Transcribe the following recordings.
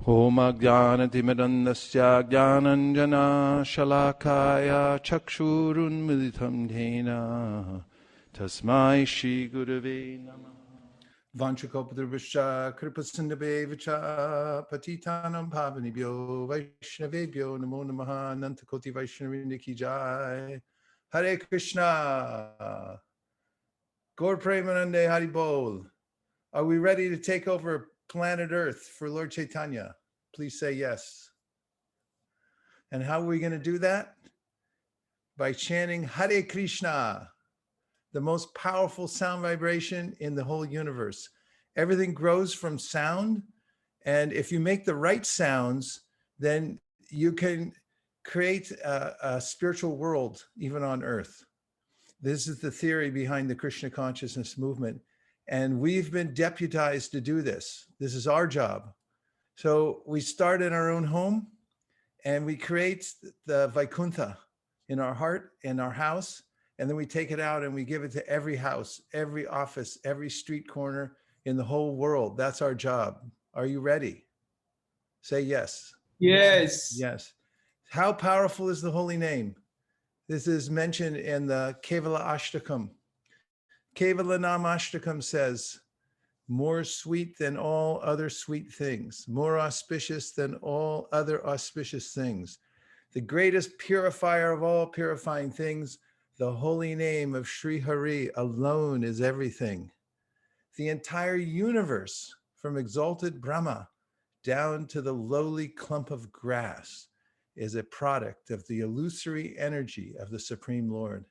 Om Ajnanatimidandasya Jnananjana Shalakaya Chakshurunmilitam Dhena Tasmai Shri Gurave Namah. Vanchakopadrubhascha Kripasindhabevacha Patitanam Pavanibhyo Vaishnavebhyo Namo Namaha Nantakoti Vaishnavindiki Jai. Hare Krishna. Gaur Premanande Haribol. Are we ready to take over planet Earth for Lord Chaitanya? Please say yes. And how are we going to do that? By chanting Hare Krishna, the most powerful sound vibration in the whole universe. Everything grows from sound. And if you make the right sounds, then you can create a spiritual world, even on Earth. This is the theory behind the Krishna consciousness movement. And we've been deputized to do this. This is our job. So we start in our own home and we create the Vaikuntha in our heart, in our house. And then we take it out and we give it to every house, every office, every street corner in the whole world. That's our job. Are you ready? Say yes. Yes. Yes. How powerful is the holy name? This is mentioned in the Kevala Ashtakam. Kevala Nam Ashtakam says, more sweet than all other sweet things, more auspicious than all other auspicious things. The greatest purifier of all purifying things, the holy name of Sri Hari alone is everything. The entire universe, from exalted Brahma down to the lowly clump of grass, is a product of the illusory energy of the Supreme Lord.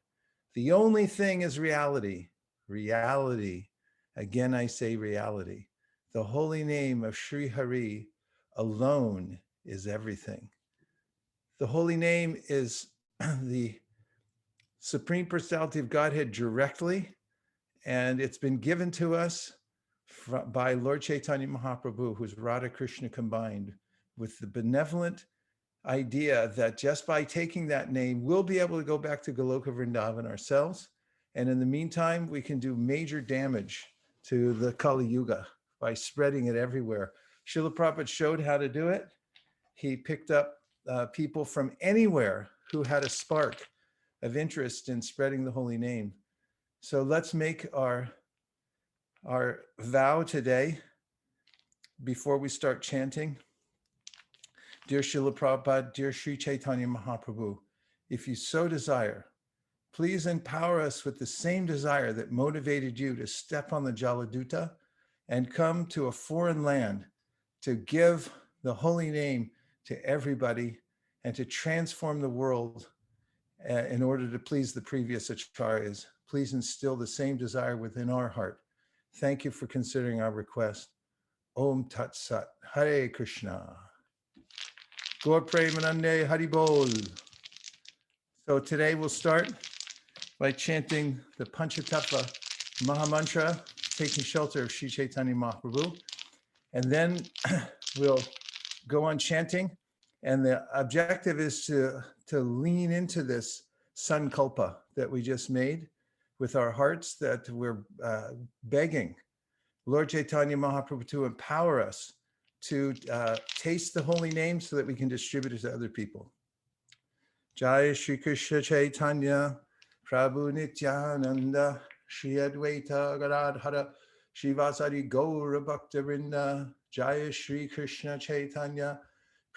The only thing is reality. Reality. Again, I say reality. The holy name of Sri Hari alone is everything. The holy name is the Supreme Personality of Godhead directly, and it's been given to us by Lord Chaitanya Mahaprabhu, who's Radha Krishna combined, with the benevolent idea that just by taking that name, we'll be able to go back to Goloka Vrindavan ourselves. And in the meantime, we can do major damage to the Kali Yuga by spreading it everywhere. Srila Prabhupada showed how to do it. He picked up people from anywhere who had a spark of interest in spreading the holy name. So let's make our vow today before we start chanting. Dear Srila Prabhupada, dear Sri Chaitanya Mahaprabhu, if you so desire, please empower us with the same desire that motivated you to step on the Jaladuta and come to a foreign land to give the holy name to everybody and to transform the world in order to please the previous acharyas. Please instill the same desire within our heart. Thank you for considering our request. Om Tat Sat. Hare Krishna. Gaur Premanande Haribol. So today we'll start by chanting the Panchatattva Mahamantra, taking shelter of Sri Chaitanya Mahaprabhu. And then we'll go on chanting. And the objective is to lean into this sankalpa that we just made with our hearts, that we're begging Lord Chaitanya Mahaprabhu to empower us to taste the holy name so that we can distribute it to other people. Jai Shri Krishna Chaitanya Prabhu Nityananda Shri Advaita Gadadhara Shivasari Gaura Bhakta Vrinda. Jai Shri Krishna Chaitanya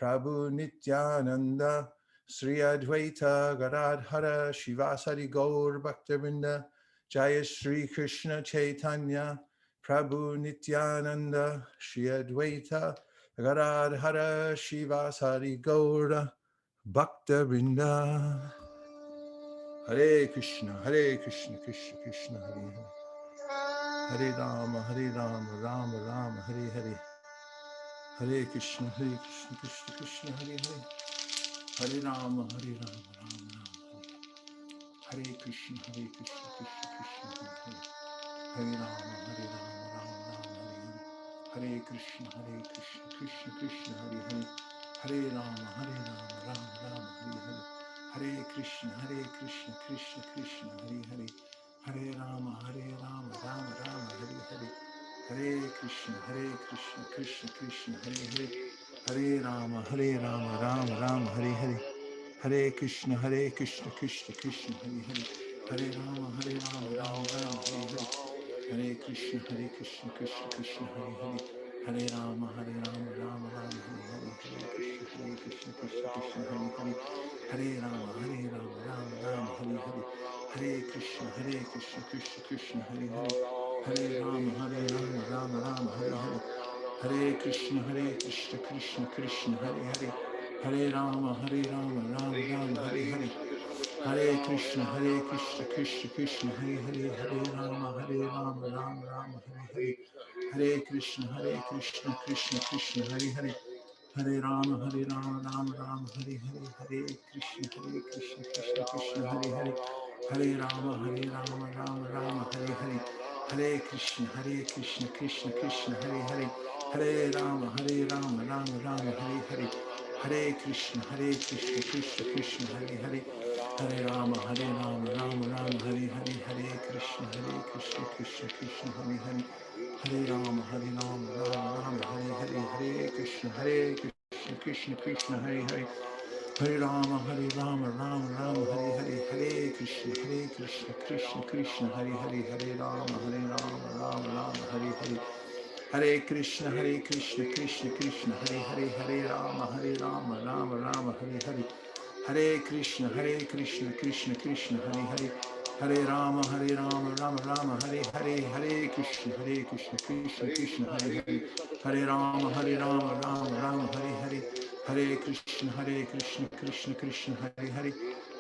Prabhu Nityananda Sri Advaita Gadadhara Shivasari Gaura Bhakta Vrinda. Jai Shri Krishna Chaitanya Prabhu Nityananda Shri Advaita Gadadhara Shivasari Gaura Bhakta Vrinda. Hare Krishna, Krishna Krishna, Hare Hare. Hare Rama, Rama Rama, Hare Hare. Hare Krishna, Krishna Krishna, Hare Hare. Hare Rama, Rama Rama, Hare Hare. Hare Krishna, Krishna Krishna, Hare Hare. Hare Rama, Rama Rama, Hare Hare. Hare Krishna, Krishna Krishna, Hare Hare. Hare Rama, Rama Rama, Hare Hare. Hare Krishna, Krishna Krishna, Hare Hare. Hare Rama, Rama Rama, Hare Hare. Hare Krishna, Krishna Krishna, Hare Hare. Hare Rama, Rama Rama, Hare Hare. Hare Krishna, Krishna Krishna, Hare Hare. Hare Rama, Rama Rama, Hare Hare. Hare Krishna, Krishna Krishna, Hare Hare. Hare Rama, Rama Rama, Hare Hare. Hare Krishna, Krishna Krishna, Hare Hare. Hare Rama, Rama Rama, Hare Hare. Hare Krishna, Krishna Krishna, Hare Hare. Hare Rama, Rama Rama, Hare Hare. Hare Krishna, Krishna Krishna, Hare Hare. Hare Rama, Rama Rama, Hare Hare. Hare Krishna, Krishna Krishna, Hare Hare. Hare Rama, Rama Rama, Hare Hare. Hare Krishna, Krishna Krishna, Hare Hare. Hare Rama, Rama Rama, Hare Hare. Hare Krishna, Krishna Krishna, Hare Hare. Hare Rama, Rama Rama, Hare Hare. Hare Krishna, Krishna Krishna, Hare Hare. Hare Rama, Rama Rama, Hare Hare. Hare Krishna, Krishna Krishna, Hare Hare. Hare Rama, Rama Rama, Hare Hare. Hare Krishna, Krishna Krishna, Hare Hare. Hare Rama, Rama Rama, Hare Hare. Hare Krishna, Krishna Krishna, Hare Hare. Hare Rama, Rama Rama, Hare Hare. Hare Krishna, Krishna Krishna, Hare Hare. Hare Rama, Rama Rama, Hare Hare. Hare Krishna, Krishna Krishna, Hare Hare. Hare Rama, Rama Rama, Hare Hare. Hare Krishna, Krishna Krishna, Hare Hare. Hare Rama, Rama Rama, Hare Hare. Hare Krishna, Krishna Krishna, Hare Hare. Hare Rama, Rama Rama, Hare Hare. Hare Krishna, Krishna Krishna, Hare Hare. Hare Rama, Rama Rama, Hare Hare. Hare Krishna, Krishna Krishna, Hare Hare.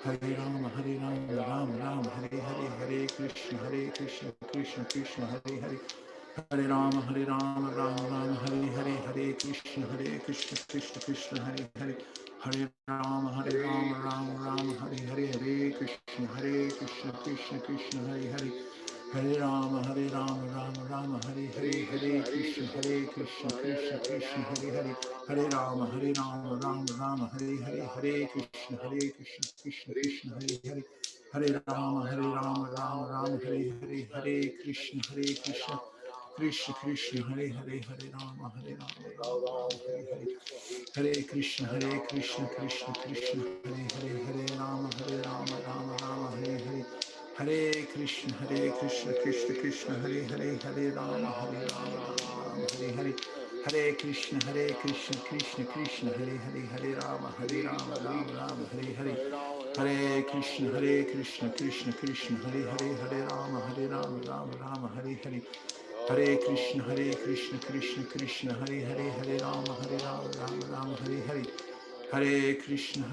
Hare Rama, Rama Rama, Hare Hare. Hare Krishna, Krishna Krishna, Hare Hare. Hare Rama, Rama Rama, Hare Hare. Hare Krishna, Krishna Krishna, Hare Hare. Hare Rama, Rama Rama, Hare Hare. Hare Krishna, Krishna Krishna, Hare Hare. Hare Rama, Rama Rama, Hare Hare. Hare Krishna, Krishna Krishna, Hare Hare. Hare Rama, Rama Rama, Hare Hare. Hare Krishna, Krishna Krishna, Hare Hare. Hare Rama, Rama Rama, Hare Hare. Hare Krishna, Krishna Krishna, Hare Hare. Hare Rama, Rama Rama, Hare Hare. Hare Krishna, Krishna Krishna, Hare Hare. Hare Rama, Rama Rama, Hare Hare. Hare Krishna, Krishna Krishna, Hare Hare. Hare Rama, Rama Rama, Hare Hare. Hare Krishna, Krishna Krishna, Hare Hare. Hare Rama, Rama Rama, Hare Hare. Hare Krishna, Krishna Krishna, Hare Hare. Hare Rama, Rama Rama, Hare Hare. Hare Krishna, Krishna Krishna, Hare Hare. Hare Rama, Rama Rama, Hare Hare. Hare Krishna, Krishna Krishna, Hare Hare. Hare Rama, Rama Rama, Hare Hare. Hare Krishna,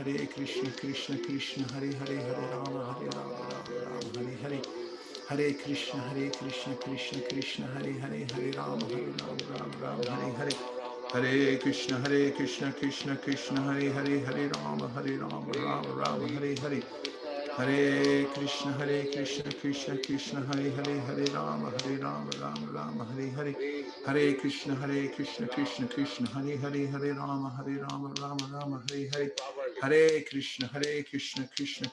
Krishna Krishna, Hare Hare. Hare Rama, Rama Rama, Hare Hare. Hare Krishna, Krishna Krishna, Hare Hare. Hare Rama, Rama Rama, Hare Hare. Hare Krishna, Krishna Krishna, Hare Hare. Hare Rama, Rama Rama, Hare Hare. Hare Krishna, Krishna Krishna, Hare Hare. Hare Rama, Rama Rama, Hare Hare. Hare Krishna, Krishna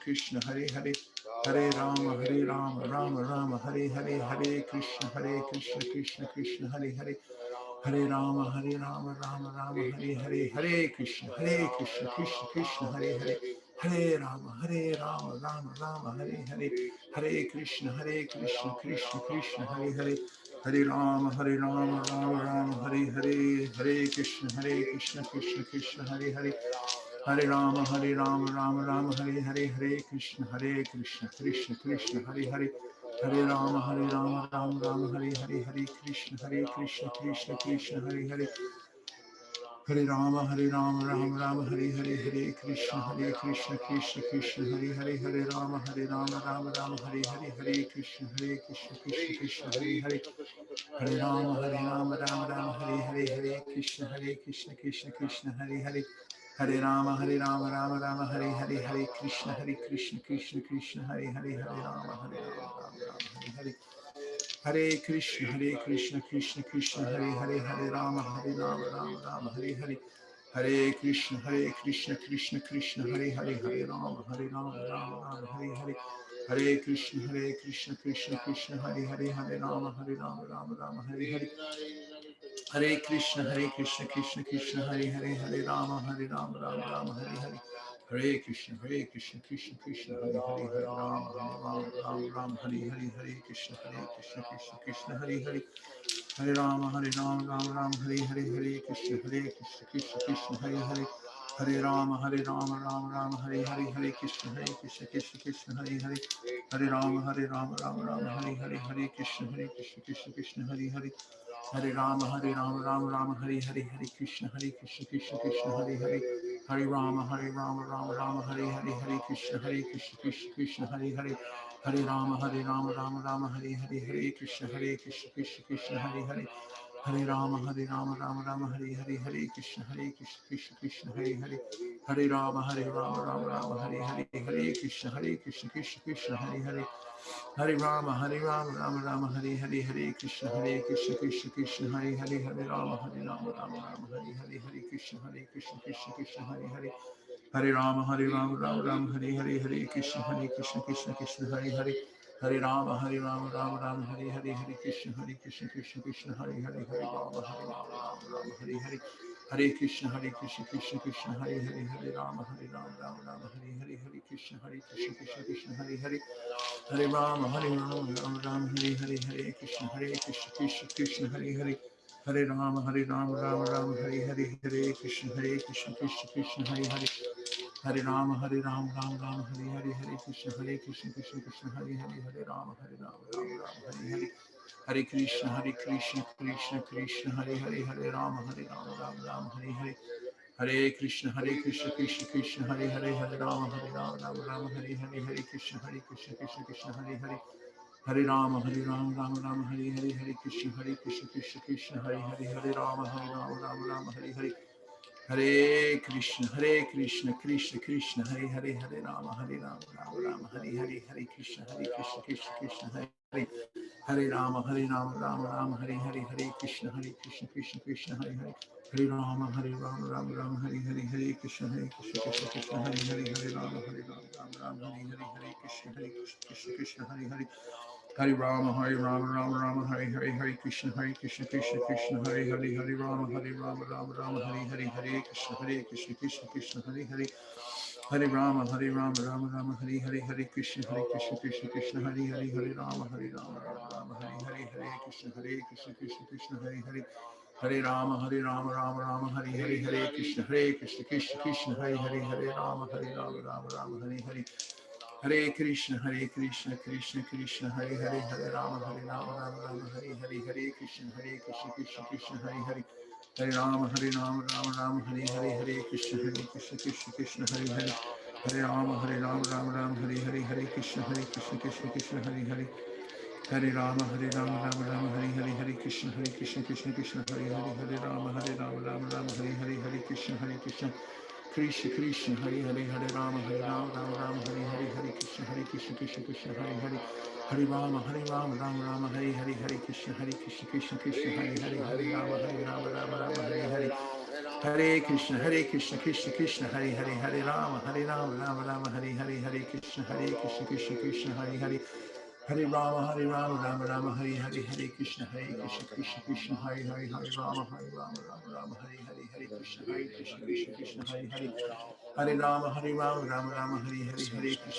Krishna, Hare Hare. Hare Rama, Rama Rama, Hare Hare. Hare Krishna, Krishna Krishna, Hare Hare. Hare Rama, Rama Rama, Hare Hare. Hare Krishna, Krishna Krishna, Hare Hare. Hare Rama, Rama Rama, Hare Hare. Hare Krishna, Krishna Krishna, Hare Hare. Hare Rama, Rama Rama, Hare Hare. Hare Krishna, Krishna Krishna, Hare Hare. Hare Rama, Rama Rama, Hare Hare. Hare Krishna, Krishna Krishna, Hare Hare. Hare Rama, Rama Rama, Hare Hare. Hare Krishna, Krishna Krishna, Hare Hare. Hare Rama, Rama Rama, Hare Hare. Hare Krishna, Krishna Krishna, Hare Hare. Hare Rama, Rama Rama, Hare Hare. Hare Krishna, Krishna Krishna, Hare Hare. Hare Rama, Rama Rama, Hare Hare. Hare Krishna, Krishna Krishna, Hare Hare. Hare Rama, Rama Rama, Hare Hare. Hare Krishna, Krishna Krishna, Hare Hare. Hare Rama, Rama Rama, Hare Hare. Hare Krishna, Krishna Krishna, Hare Hare. Hare Rama, Rama Rama, Hare Hare. Hare Krishna, Krishna Krishna, Hare Hare. Hare Rama, Rama Rama, Hare Hare. Hare Krishna, Krishna Krishna, Hare Hare, Hare Rama, Rama Rama, Hare Hare. Hare Krishna, Krishna Krishna, Hare Hare, Hare Rama, Rama Rama, Hare Hare, Hare Krishna, Krishna Krishna, Hare Hare. Hare Rama, Rama Rama, Hare Hare, Hare Krishna, Krishna Krishna, Hare Hare. Hare Rama, Rama Rama, Hare Hare, Hare Krishna, Krishna Krishna, Hare Hare. Hare Rama, Rama Rama, Hare Hare, Hare Krishna, Krishna Hare Hare. Hare Rama, Rama Rama, Hare Hare, Hare Krishna, Krishna Hare Hare. Hare Rama, Rama Rama, Hare Hare, Hare Krishna, Krishna Hare Hare. Hare Rama, Rama Rama, Hare Hare, Hare Krishna, Krishna Hare Hare. Hare Rama, Rama Rama, Hare Hare, Hare Krishna, Krishna Hare Hare. Hare Rama, Rama Rama, Hare Hare, Hare Krishna, Krishna Hare Hare. Hare Rama, Rama Rama, Hare Hare, Hare Krishna, Krishna Hare Hare, Hare Rama, Rama Rama, Hare Hare, Hare Krishna, Krishna Hare Hare. Hare Rama, Rama Rama, Hare Hare, Hare Krishna, Krishna Hare Hare. Hare Rama, Rama Rama, Hare Hare, Hare Krishna, Krishna Hare Hare, Hare Rama, Rama, Hare Hare. Hare Krishna, Krishna Hare Hare, Hare Rama, Rama, Hare Hare, Hare Krishna, Krishna Hare Hare. Hare Rama, Rama Rama, Hare Hare, Hare Krishna, Krishna Hare Hare. Hare Rama, Rama Rama, Hare Hare, Hare Krishna, Krishna Hare Hare. Hare Rama, Rama Rama, Hare Hare, Hare Krishna, Krishna Hare Hare, Hare Rama, Rama Rama, Hare Hare. Hare Krishna, Krishna Hare Hare, Hare Rama, Rama Rama, Hare Hare. Hare Krishna, Krishna Hare Hare, Hare Rama, Rama Hare Hare, Hare Krishna, Krishna Hare Hare. Hare Rama, Rama Rama, Hare Hare, Hare Krishna, Krishna Hare Hare, Hare Rama, Rama Hare Hare. Hare Krishna, Krishna Krishna, Hare Hare, Hare Rama, Rama Hare Hare, Hare Krishna, Krishna Hare Hare. Hare Rama, Rama Hare Hare, Hare Krishna, Krishna Hare Hare. Hare Rama, Rama Hare Hare, Hare Krishna, Krishna Hare Hare, Hare Rama, Rama Hare Hare, Hare Krishna, Krishna Hare Hare. Hare Rama, Rama Hare Hare, Hare Krishna, Krishna Hare Hare, Hare Rama, Rama Hare Hare, Hare Krishna, Krishna Hare Hare. Hare Rama, Rama Hare Hare, Hare Krishna, Krishna Hare Hare, Hare Rama, Rama Hare Hare, Hare Krishna, Krishna Hare Hare. Hare Rama, Rama Hare Hare, Hare Krishna, Krishna Hare Hare, Hare Rama, Rama Hare Hare. Hare Krishna, Krishna Krishna, Hare Hare, Hare Rama, Rama Hare Hare, Hare Krishna, Krishna Hare Hare. Hare Rama, Rama Hare Hare, Hare Krishna, Krishna Hare Hare. Hare Rama, Rama Hare Hare, Hare Krishna, Krishna Hare Hare. Hare Rama, Rama Hare Hare, Hare Krishna, Krishna Hare Hare, Hare Rama, Rama Hare Hare, Hare Krishna, Krishna Hare Hare, Hare Rama, Rama Hare Hare, Hare Krishna, Krishna Hare Hare. Hare Rama, Rama Hare Hare, Hare Krishna, Krishna Hare Hare, Hare Rama, Rama Hare Hare. Hare Krishna, Krishna Hare Hare, Hare Rama, Rama Hare Hare, Hare Krishna, Krishna Hare Hare. Hare Rama, Rama Hare Hare, Hare Krishna, Krishna Hare Hare, Hare Rama, Rama Hare Hare, Hare Krishna, Krishna Hare Hare. Hare Rama, Rama Hare Hare,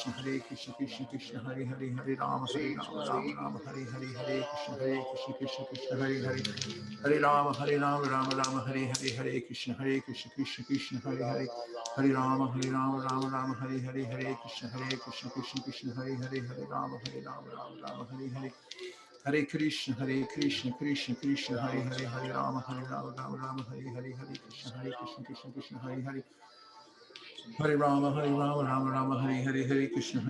Hare Krishna, Krishna Hare Hare, Hare Rama, Rama Hare Hare, Hare Krishna, Krishna Hare Hare. Hare Rama, Rama Hare Hare, Hare Krishna, Krishna Hare Hare. Hare Rama, Rama Hare Hare, Hare Krishna, Krishna Hare Hare, Hare Rama, Rama Hare Hare. Hare Krishna, Krishna Hare Hare, Hare Rama, Rama Hare Hare, Hare Krishna, Krishna Hare Hare. Hare Rama, Rama Hare Hare, Hare Krishna,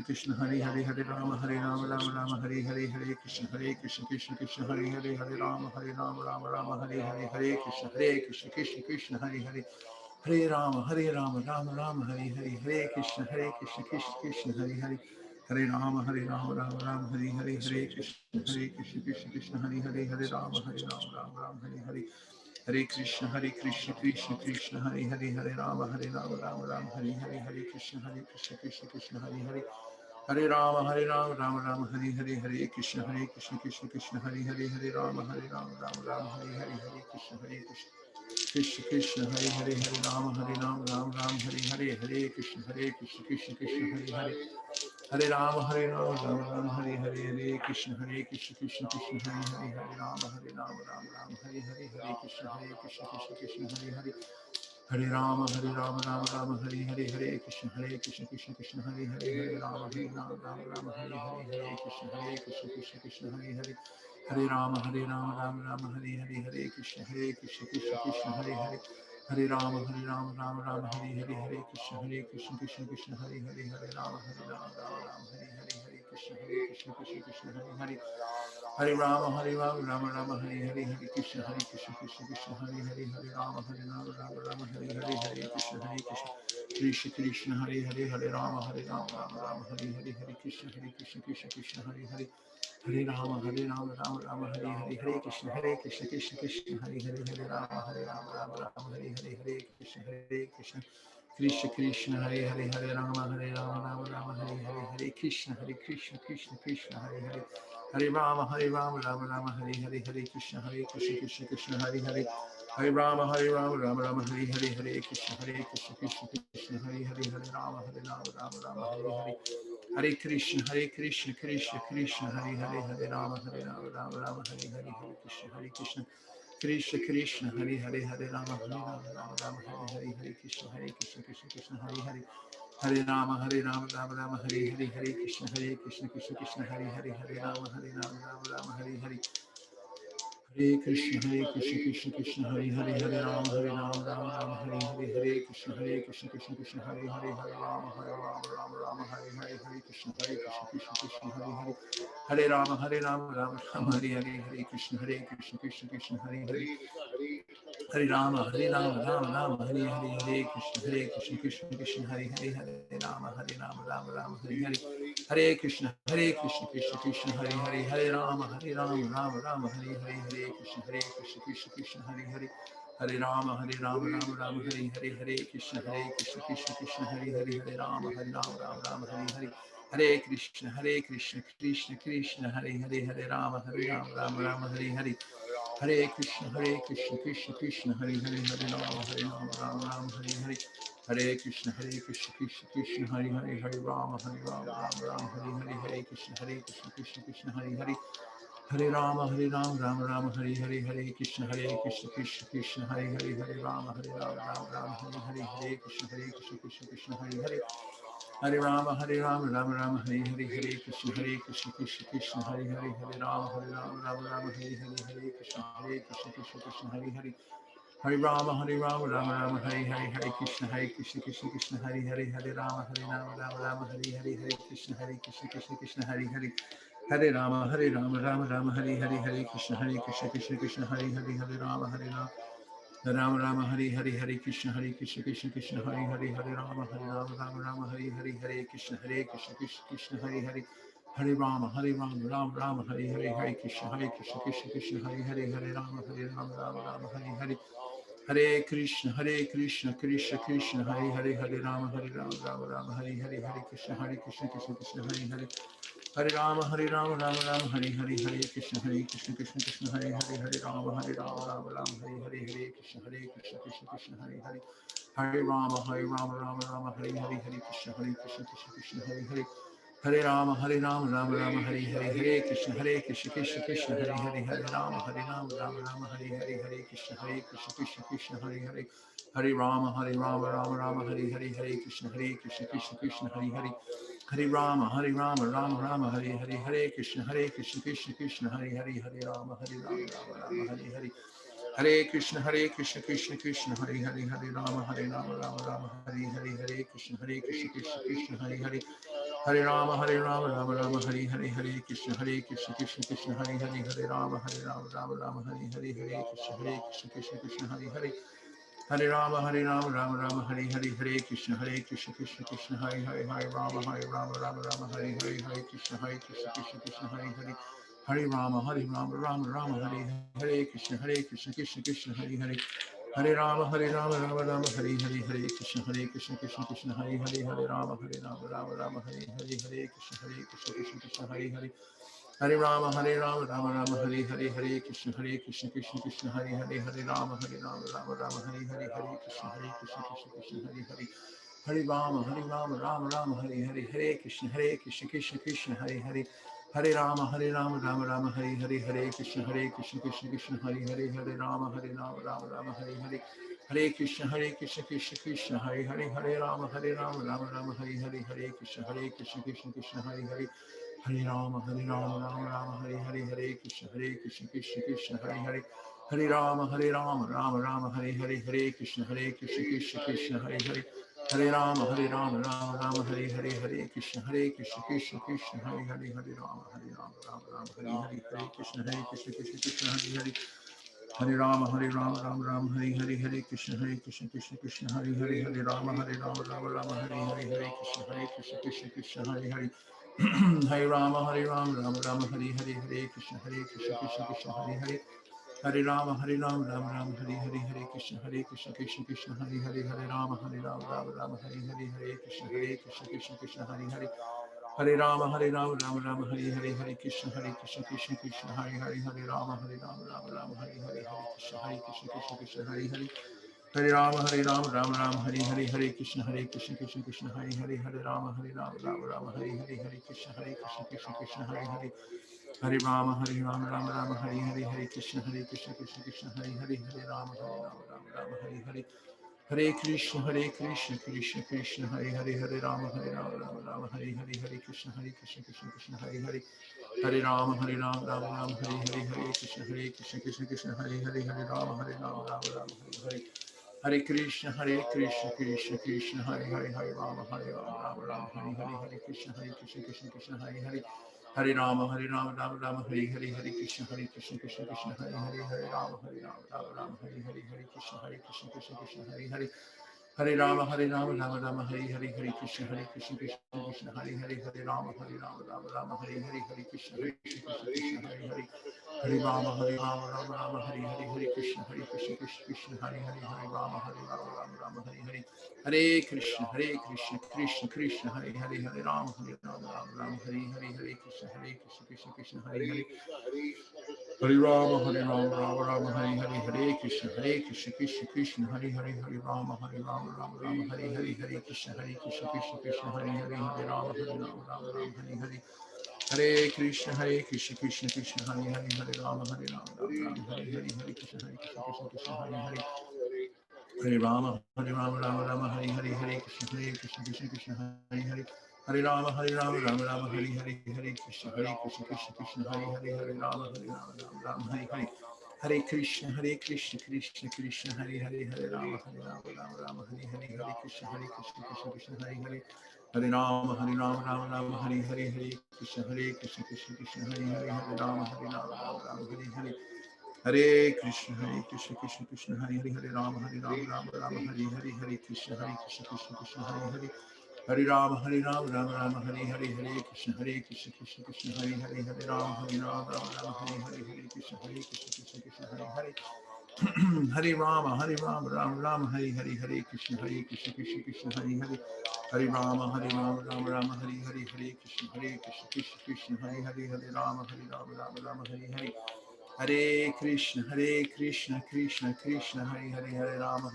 Krishna Hare Hare, Hare Rama, Rama Hare Hare, Hare Krishna, Krishna Hare Hare, Hare Rama, Rama Hare Hare, Hare Krishna, Krishna Hare Hare. Hare Rama, Rama Hare Hare, Hare Krishna, Krishna Hare Hare. Hare Rama, Rama Hare Hare, Hare Krishna, Krishna Hare Hare, Hare Rama, Rama Hare Hare. Hare Krishna, Krishna Hare Hare, Hare Rama, Rama Hare Hare, Hare Krishna, Krishna Hare Hare. Hare Rama, Rama Rama, Hare Hare, Hare Krishna, Krishna Krishna, Hare Hare, Hare Rama, Rama Rama, Hare Hare, Hare Krishna, Krishna Krishna, Hare Hare, Hare Rama, Rama Rama, Hare Hare, Hare Krishna, Krishna Krishna, Hare Hare, Hare Rama, Rama Rama, Hare Hare, Hare Krishna, Krishna Krishna, Hare Hare, Hare Rama, Rama, Hare Hare, Hare Krishna, Krishna Krishna, Hare Hare. Hare Rama, Rama Rama, Hare Hare, Hare Krishna, Krishna Krishna, Hare Hare, Hare Rama, Rama, Hare Hare, Hare Krishna, Krishna Hare Hare, Hare Rama, Rama, Hare Hare, Hare Krishna, Krishna Hare Hare, Hare Rama, Rama, Hare Hare, Hare Krishna, Krishna Hare Hare, Hare Rama, Rama, Hare Hare, Hare Krishna, Krishna Hare Hare. Hare Rama, Rama, Hare Hare, Hare Krishna, Krishna Hare Hare, Hare Rama, Rama, Hare Hare, Hare Krishna, Krishna Hare Hare, Hare Rama, Rama, Hare Hare, Hare Krishna, Krishna Hare Hare, Hare Rama, Rama, Hare Hare, Hare Krishna, Krishna Hare Hare, Hare Rama, Rama, Hare Hare, Hare Krishna, Krishna Hare Hare, Hare Rama, Rama, Hare Hare, Hare Krishna, Krishna Hare Hare. Hare Rama, Rama, Hare Hare, Hare Krishna, Krishna Hare Hare, Hare Rama, Rama, Hare Hare, Hare Krishna, Krishna Hare Hare, Hare Rama, Rama, Hare Hare, Hare Krishna, Krishna Hare Hare, Hare Rama, Rama, Hare Hare, Hare Krishna, Krishna Hare Hare, Hare Rama, Rama, Hare Hare, Hare Krishna, Krishna Hare Hare. Hare Rama, Rama, Hare Hare, Hare Krishna, Krishna Hare Hare, Hare Rama, Rama, Hare Hare. Hare Krishna, Krishna Hare Hare, Hare Rama, Rama, Hare Hare, Hare Krishna, Krishna Hare Hare, Hare Rama, Rama, Hare Hare, Hare Krishna, Krishna Hare Hare, Hare Rama, Rama, Hare Hare, Hare Krishna, Krishna Hare Hare, Hare Rama, Rama, Hare Hare, Hare Krishna, Krishna Hare Hare, Hare Rama, Rama, Hare Hare, Hare Krishna, Krishna Hare Hare, Hare Rama, Rama, Hare Hare, Hare Krishna, Hare Hare, Hare Rama, Rama, Hare Hare, Hare Krishna, Krishna Hare Hare, Hare Rama, Rama, Hare Hare, Hare Krishna, Krishna Hare Hare, Hare Rama, Rama, Hare Hare. Hare Krishna, Krishna Hare Hare, Hare Rama, Hare Hare, Hare Krishna, Krishna Hare Hare, Hare Rama, Rama, Hare Hare, Hare Krishna, Krishna Hare Hare, Hare Rama, Rama, Hare Hare, Hare Krishna, Krishna Hare Hare, Hare Rama, Rama, Hare Hare, Hare Krishna, Krishna Hare Hare. Hare Rama, Rama, Hare Hare, Hare Krishna, Krishna Hare Hare, Hare Rama, Rama, Hare Hare, Hare Krishna, Hare Hare, Hare Rama, Rama, Hare Hare, Hare Krishna, Krishna Hare Hare, Hare Rama, Rama, Hare Hare, Hare Krishna, Krishna Hare Hare, Hare Rama, Rama, Hare Hare, Hare Krishna, Krishna Hare Hare, Hare Rama, Rama, Hare Hare, Hare Krishna, Krishna Hare Hare, Hare Rama, Rama, Hare Hare, Hare Krishna, Krishna Hare Hare, Hare Rama, Rama, Hare Hare, Hare Krishna, Krishna Hare Hare, Hare Rama, Rama, Hare Hare, Hare Krishna, Krishna Hare Hare, Hare Rama, Rama, Hare Hare, Hare Krishna, Krishna Hare Hare, Hare Rama, Rama, Hare Hare, Hare Krishna, Krishna Hare Hare, Hare Rama, Rama, Hare Hare, Hare Krishna, Krishna Hare Hare, Hare Rama, Rama, Hare Hare, Hare Krishna, Krishna Hare Hare, Hare Rama, Rama, Hare Hare, Hare Krishna, Krishna Hare Hare, Hare Rama, Rama, Hare Hare, Hare Krishna, Krishna Hare Hare, Hare Rama, Rama, Hare Hare, Hare Krishna, Krishna Hare Hare, Hare Rama, Rama, Hare Hare, Hare Krishna, Krishna Hare Hare, Hare Rama, Rama, Hare Hare, Hare Krishna, Krishna Hare Hare, Hare Rama, Rama, Hare Hare, Hare Krishna, Krishna Hare Hare, Hare Rama, Rama, Hare Hare, Hare Krishna, Krishna Hare Hare, Hare Rama, Rama, Hare Hare, Hare Krishna, Krishna Hare Hare, Hare Rama, Rama, Hare Hare, Hare Krishna, Krishna Hare Hare, Hare Rama, Rama, Hare Hare, Hare Krishna, Krishna Hare Hare, Hare Rama, Rama, Hare Hare, Hare Krishna, Krishna Hare Hare, Hare Rama, Rama Rama, Hare Hare, Hare Krishna, Krishna Krishna, Hare Hare, Hare Rama, Rama Rama, Hare Hare, Hare Krishna, Krishna Hare Hare. Hare Rama, Rama Rama, Hare Hare, Hare Krishna, Krishna Krishna, Hare Hare, Hare Rama, Rama Rama, Hare Hare, Hare Krishna, Krishna Hare Hare. Hare Rama, Rama Rama, Hare Hare, Hare Krishna, Krishna Krishna, Hare Hare. Hare Rama, Rama Rama, Hare Hare, Hare Krishna, Krishna Krishna, Hare Hare, Hare Rama, Rama Rama, Hare Hare. Hare Krishna, Krishna Krishna, Hare Hare, Hare Rama, Rama Rama, Hare Hare, Hare Krishna, Krishna Hare Hare. Hare Rama, Rama Rama, Hare Hare, Hare Krishna, Krishna Hare Hare. Hare Rama, Rama Rama, Hare Hare, Hare Krishna, Krishna Hare Hare. Hare Rama, Rama Rama, Hare Hare, Hare Krishna, Krishna Hare Hare, Hare Rama, Rama Rama, Hare Hare, Hare Krishna, Krishna Hare Hare. Hare Rama, Rama Rama, Hare Hare, Hare Krishna, Krishna Hare Hare, Hare Rama, Rama Rama, Hare Hare, Hare Krishna, Krishna Hare Hare. Hare Rama, Rama Rama, Hare Hare, Hare Krishna, Krishna Hare Hare. Hare Rama, Rama Rama, Hare Hare, Hare Krishna, Krishna Hare Hare, Hare Rama, Rama Rama, Hare Hare, Hare Krishna, Krishna Hare Hare. Hare Rama, Rama Rama, Hare Hare, Hare Krishna, Krishna Hare Hare, Hare Rama, Rama Rama, Hare Hare, Hare Krishna, Hare Hare. Hare Rama, Rama Rama, Hare Hare, Hare Krishna, Krishna Hare Hare, Hare Rama, Rama Rama, Hare Hare, Hare Krishna, Krishna Hare Hare. Hare Rama, Rama Rama, Hare Hare, Hare Krishna, Krishna Hare Hare, Hare Rama, Rama Rama, Hare Hare. Hare Krishna, Krishna Krishna, Hare Hare, Hare Rama, Rama Rama, Hare Hare, Hare Krishna, Krishna Hare Hare. Hare Rama, Rama Rama, Hare Hare, Hare Krishna, Krishna Hare Hare, Hare Rama, Rama Rama, Hare Hare. Hare Krishna, Krishna Krishna, Hare Hare, Hare Rama, Rama Rama, Hare Hare, Hare Krishna, Krishna Hare Hare. Hare Rama, Rama Rama, Hare Hare, Hare Krishna, Krishna Hare Hare, Hare Rama, Rama Rama, Hare Hare, Hare Krishna, Hare Hare. Hare Rama, Rama Rama, Hare Hare, Hare Krishna, Krishna Hare Hare, Hare Rama, Rama Rama, Hare Hare, Hare Krishna, Krishna Hare Hare. Hare Rama, Rama Rama, Hare Hare, Hare Krishna, Krishna Hare Hare, Hare Rama, Rama Rama, Hare Hare. Hare Krishna, Krishna Krishna, Hare Hare, Hare Rama, Rama, Hare Hare, Hare Krishna, Krishna Hare Hare. Hare Rama, Rama Rama, Hare Hare, Hare Krishna, Krishna Hare Hare, Hare Rama, Rama, Hare Hare, Hare Krishna, Krishna Hare Hare, Hare Rama, Rama, Hare Hare. Hare Krishna, Krishna Hare Hare, Hare Rama, Rama, Hare Hare, Hare Krishna, Hare Hare. Hare Rama, Rama Rama, Hare Hare, Hare Krishna, Krishna Hare Hare. Hare Rama, Rama Rama, Hare Hare, Hare Krishna, Krishna Hare Hare, Hare Rama, Rama, Hare Hare. Hare Krishna, Krishna Hare Hare, Hare Rama, Rama, Hare Hare, Hare Krishna, Krishna Hare Hare. Hare Rama, Rama Rama, Hare Hare, Hare Krishna, Krishna Hare Hare, Hare Rama, Rama, Hare Hare. Hare Krishna, Krishna Hare Hare, Hare Rama, Rama Hare Hare, Hare Krishna, Krishna Hare Hare. Hare Rama, Rama Hare Hare, Hare Krishna, Krishna Hare Hare, Hare Rama, Rama Hare Hare, Hare Krishna, Krishna Hare Hare. Hare Rama, Rama Hare Hare, Hare Krishna, Krishna Hare Hare. Hare Rama, Rama Hare Hare, Hare Krishna, Krishna Hare Hare, Hare Rama, Rama Hare Hare. Hare Krishna, Krishna Krishna, Hare Hare, Hare Rama,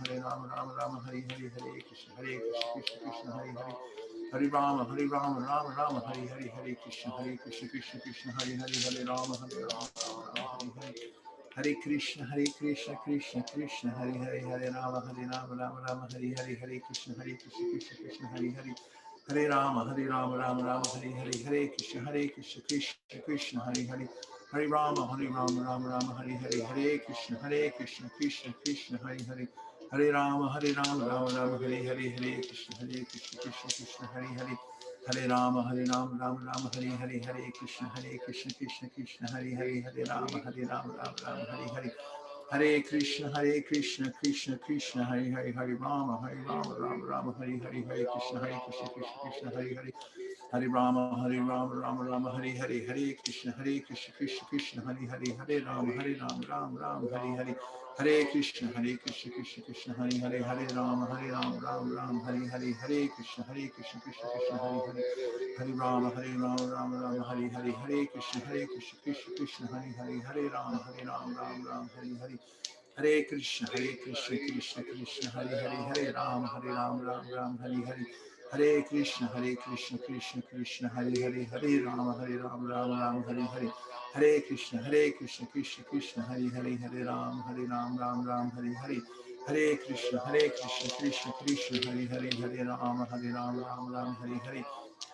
Rama Hare Hare, Hare Krishna, Krishna Hare Hare. Hare Rama, Rama Hare Hare, Hare Krishna, Krishna Hare Hare, Hare Rama, Rama Hare Hare. Hare Krishna, Krishna Krishna, Hare Hare, Hare Rama, Rama Hare Hare, Hare Krishna, Krishna Hare Hare. Hare Rama, Rama Hare Hare, Hare Krishna, Krishna Hare Hare. Hare Rama, Rama Hare Hare, Hare Krishna, Krishna Hare Hare. Hare Rama, Rama Hare Hare, Hare Krishna, Krishna Hare Hare. Hare Rama, Rama Hare Hare, Hare Krishna, Krishna Hare Hare, Hare Rama, Rama Hare Hare. Hare Krishna, Krishna Hare Hare, Hare Rama, Rama Hare Hare, Hare Krishna, Krishna Hare Hare. Hare Rama, Rama Rama, Hare Hare, Hare Krishna, Krishna Krishna, Hare Hare, Hare Rama, Ram, Hare Hare, Hare Krishna, Krishna Krishna, Hare Hare, Hare Rama, Ram, Hare Hare, Hare Krishna, Krishna Krishna, Hare Hare, Hare Rama, Rama, Hare Hare, Hare Krishna, Krishna Krishna, Hare Hare, Hare Rama, Ram, Hare Hare, Hare Krishna, Krishna Krishna, Hare Hare, Hare Ram, Ram, Hare Hare, Hare Krishna, Krishna Krishna, Hare Hare, Hare Ram, Hare Hare, Hare Krishna, Krishna Krishna, Hare Hare, Hare Ram, Hare Hare, Hare Krishna, Krishna Krishna, Hare Hare, Hare Ram, Hare Hare,